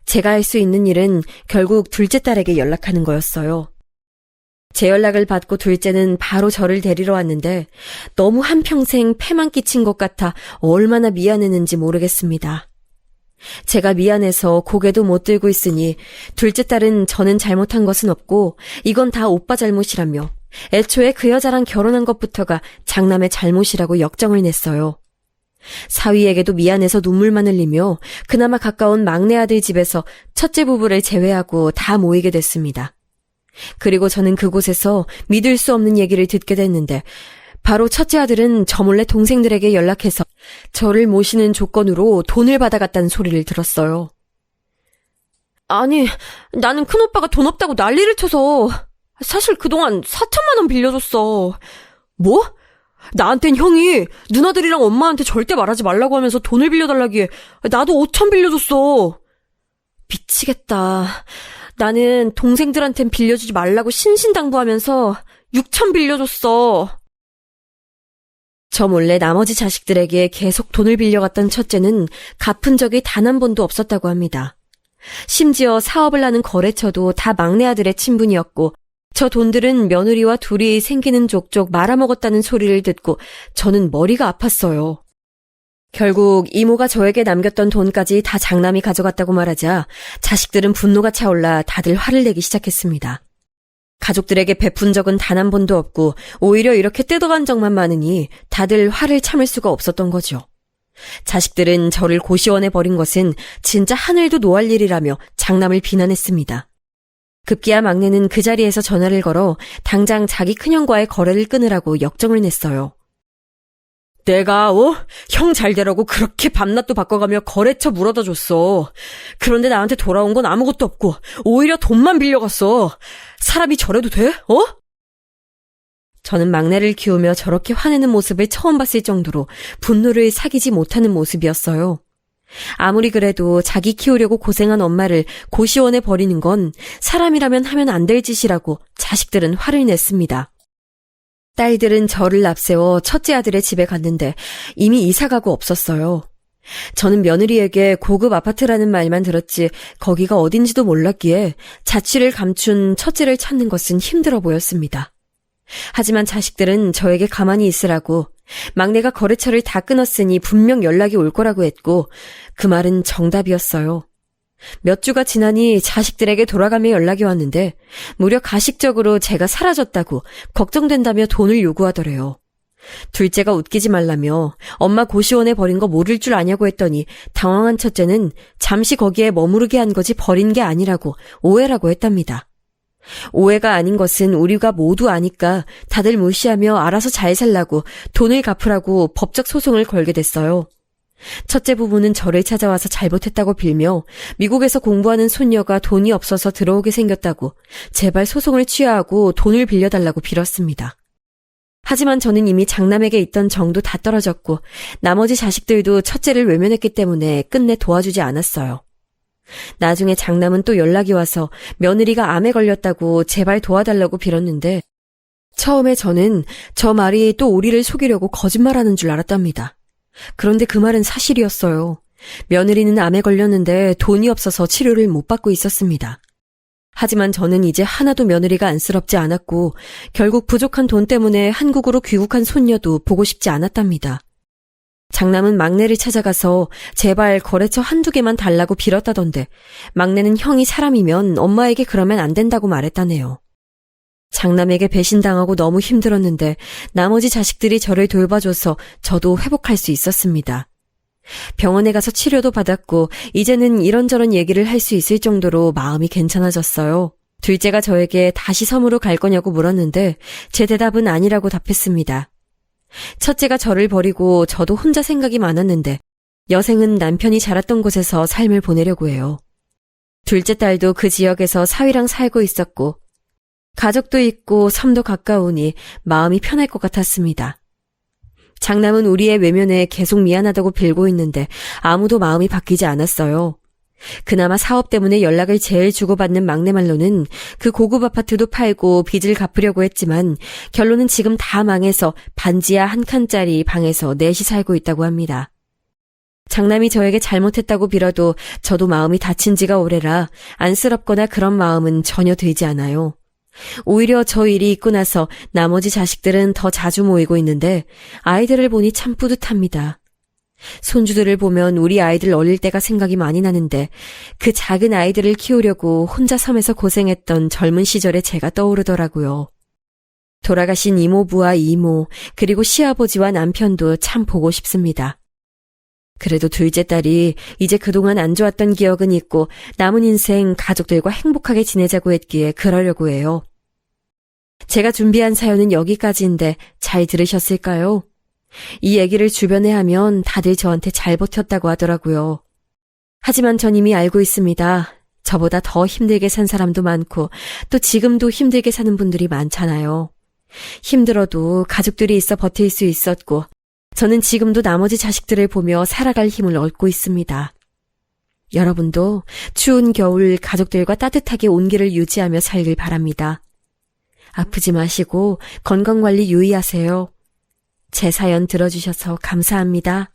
제가 할 수 있는 일은 결국 둘째 딸에게 연락하는 거였어요. 제 연락을 받고 둘째는 바로 저를 데리러 왔는데 너무 한평생 패만 끼친 것 같아 얼마나 미안했는지 모르겠습니다. 제가 미안해서 고개도 못 들고 있으니 둘째 딸은 저는 잘못한 것은 없고 이건 다 오빠 잘못이라며 애초에 그 여자랑 결혼한 것부터가 장남의 잘못이라고 역정을 냈어요. 사위에게도 미안해서 눈물만 흘리며 그나마 가까운 막내 아들 집에서 첫째 부부를 제외하고 다 모이게 됐습니다. 그리고 저는 그곳에서 믿을 수 없는 얘기를 듣게 됐는데 바로 첫째 아들은 저 몰래 동생들에게 연락해서 저를 모시는 조건으로 돈을 받아갔다는 소리를 들었어요. 아니, 나는 큰오빠가 돈 없다고 난리를 쳐서 사실 그동안 4천만 원 빌려줬어. 뭐? 나한텐 형이 누나들이랑 엄마한테 절대 말하지 말라고 하면서 돈을 빌려달라기에 나도 5천 빌려줬어. 미치겠다. 나는 동생들한텐 빌려주지 말라고 신신당부하면서 6천 빌려줬어. 저 몰래 나머지 자식들에게 계속 돈을 빌려갔던 첫째는 갚은 적이 단 한 번도 없었다고 합니다. 심지어 사업을 하는 거래처도 다 막내 아들의 친분이었고 저 돈들은 며느리와 둘이 생기는 족족 말아먹었다는 소리를 듣고 저는 머리가 아팠어요. 결국 이모가 저에게 남겼던 돈까지 다 장남이 가져갔다고 말하자 자식들은 분노가 차올라 다들 화를 내기 시작했습니다. 가족들에게 베푼 적은 단 한 번도 없고 오히려 이렇게 뜯어간 적만 많으니 다들 화를 참을 수가 없었던 거죠. 자식들은 저를 고시원에 버린 것은 진짜 하늘도 노할 일이라며 장남을 비난했습니다. 급기야 막내는 그 자리에서 전화를 걸어 당장 자기 큰형과의 거래를 끊으라고 역정을 냈어요. 내가 형 잘되라고 그렇게 밤낮도 바꿔가며 거래처 물어다 줬어. 그런데 나한테 돌아온 건 아무것도 없고 오히려 돈만 빌려갔어. 사람이 저래도 돼? 저는 막내를 키우며 저렇게 화내는 모습을 처음 봤을 정도로 분노를 사귀지 못하는 모습이었어요. 아무리 그래도 자기 키우려고 고생한 엄마를 고시원에 버리는 건 사람이라면 하면 안 될 짓이라고 자식들은 화를 냈습니다. 딸들은 저를 앞세워 첫째 아들의 집에 갔는데 이미 이사가고 없었어요. 저는 며느리에게 고급 아파트라는 말만 들었지 거기가 어딘지도 몰랐기에 자취를 감춘 첫째를 찾는 것은 힘들어 보였습니다. 하지만 자식들은 저에게 가만히 있으라고 막내가 거래처를 다 끊었으니 분명 연락이 올 거라고 했고 그 말은 정답이었어요. 몇 주가 지나니 자식들에게 돌아가며 연락이 왔는데 무려 가식적으로 제가 사라졌다고 걱정된다며 돈을 요구하더래요. 둘째가 웃기지 말라며 엄마 고시원에 버린 거 모를 줄 아냐고 했더니 당황한 첫째는 잠시 거기에 머무르게 한 거지 버린 게 아니라고 오해라고 했답니다. 오해가 아닌 것은 우리가 모두 아니까 다들 무시하며 알아서 잘 살라고 돈을 갚으라고 법적 소송을 걸게 됐어요. 첫째 부부는 저를 찾아와서 잘못했다고 빌며 미국에서 공부하는 손녀가 돈이 없어서 들어오게 생겼다고 제발 소송을 취하하고 돈을 빌려달라고 빌었습니다. 하지만 저는 이미 장남에게 있던 정도 다 떨어졌고 나머지 자식들도 첫째를 외면했기 때문에 끝내 도와주지 않았어요. 나중에 장남은 또 연락이 와서 며느리가 암에 걸렸다고 제발 도와달라고 빌었는데 처음에 저는 저 말이 또 우리를 속이려고 거짓말하는 줄 알았답니다. 그런데 그 말은 사실이었어요. 며느리는 암에 걸렸는데 돈이 없어서 치료를 못 받고 있었습니다. 하지만 저는 이제 하나도 며느리가 안쓰럽지 않았고 결국 부족한 돈 때문에 한국으로 귀국한 손녀도 보고 싶지 않았답니다. 장남은 막내를 찾아가서 제발 거래처 한두 개만 달라고 빌었다던데 막내는 형이 사람이면 엄마에게 그러면 안 된다고 말했다네요. 장남에게 배신당하고 너무 힘들었는데 나머지 자식들이 저를 돌봐줘서 저도 회복할 수 있었습니다. 병원에 가서 치료도 받았고 이제는 이런저런 얘기를 할 수 있을 정도로 마음이 괜찮아졌어요. 둘째가 저에게 다시 섬으로 갈 거냐고 물었는데 제 대답은 아니라고 답했습니다. 첫째가 저를 버리고 저도 혼자 생각이 많았는데 여생은 남편이 자랐던 곳에서 삶을 보내려고 해요. 둘째 딸도 그 지역에서 사위랑 살고 있었고 가족도 있고 섬도 가까우니 마음이 편할 것 같았습니다. 장남은 우리의 외면에 계속 미안하다고 빌고 있는데 아무도 마음이 바뀌지 않았어요. 그나마 사업 때문에 연락을 제일 주고받는 막내 말로는 그 고급 아파트도 팔고 빚을 갚으려고 했지만 결론은 지금 다 망해서 반지하 한 칸짜리 방에서 넷이 살고 있다고 합니다. 장남이 저에게 잘못했다고 빌어도 저도 마음이 다친 지가 오래라 안쓰럽거나 그런 마음은 전혀 들지 않아요. 오히려 저 일이 있고 나서 나머지 자식들은 더 자주 모이고 있는데 아이들을 보니 참 뿌듯합니다. 손주들을 보면 우리 아이들 어릴 때가 생각이 많이 나는데 그 작은 아이들을 키우려고 혼자 섬에서 고생했던 젊은 시절의 제가 떠오르더라고요. 돌아가신 이모부와 이모 그리고 시아버지와 남편도 참 보고 싶습니다. 그래도 둘째 딸이 이제 그동안 안 좋았던 기억은 있고 남은 인생 가족들과 행복하게 지내자고 했기에 그러려고 해요. 제가 준비한 사연은 여기까지인데 잘 들으셨을까요? 이 얘기를 주변에 하면 다들 저한테 잘 버텼다고 하더라고요. 하지만 전 이미 알고 있습니다. 저보다 더 힘들게 산 사람도 많고 또 지금도 힘들게 사는 분들이 많잖아요. 힘들어도 가족들이 있어 버틸 수 있었고 저는 지금도 나머지 자식들을 보며 살아갈 힘을 얻고 있습니다. 여러분도 추운 겨울 가족들과 따뜻하게 온기를 유지하며 살길 바랍니다. 아프지 마시고 건강관리 유의하세요. 제 사연 들어주셔서 감사합니다.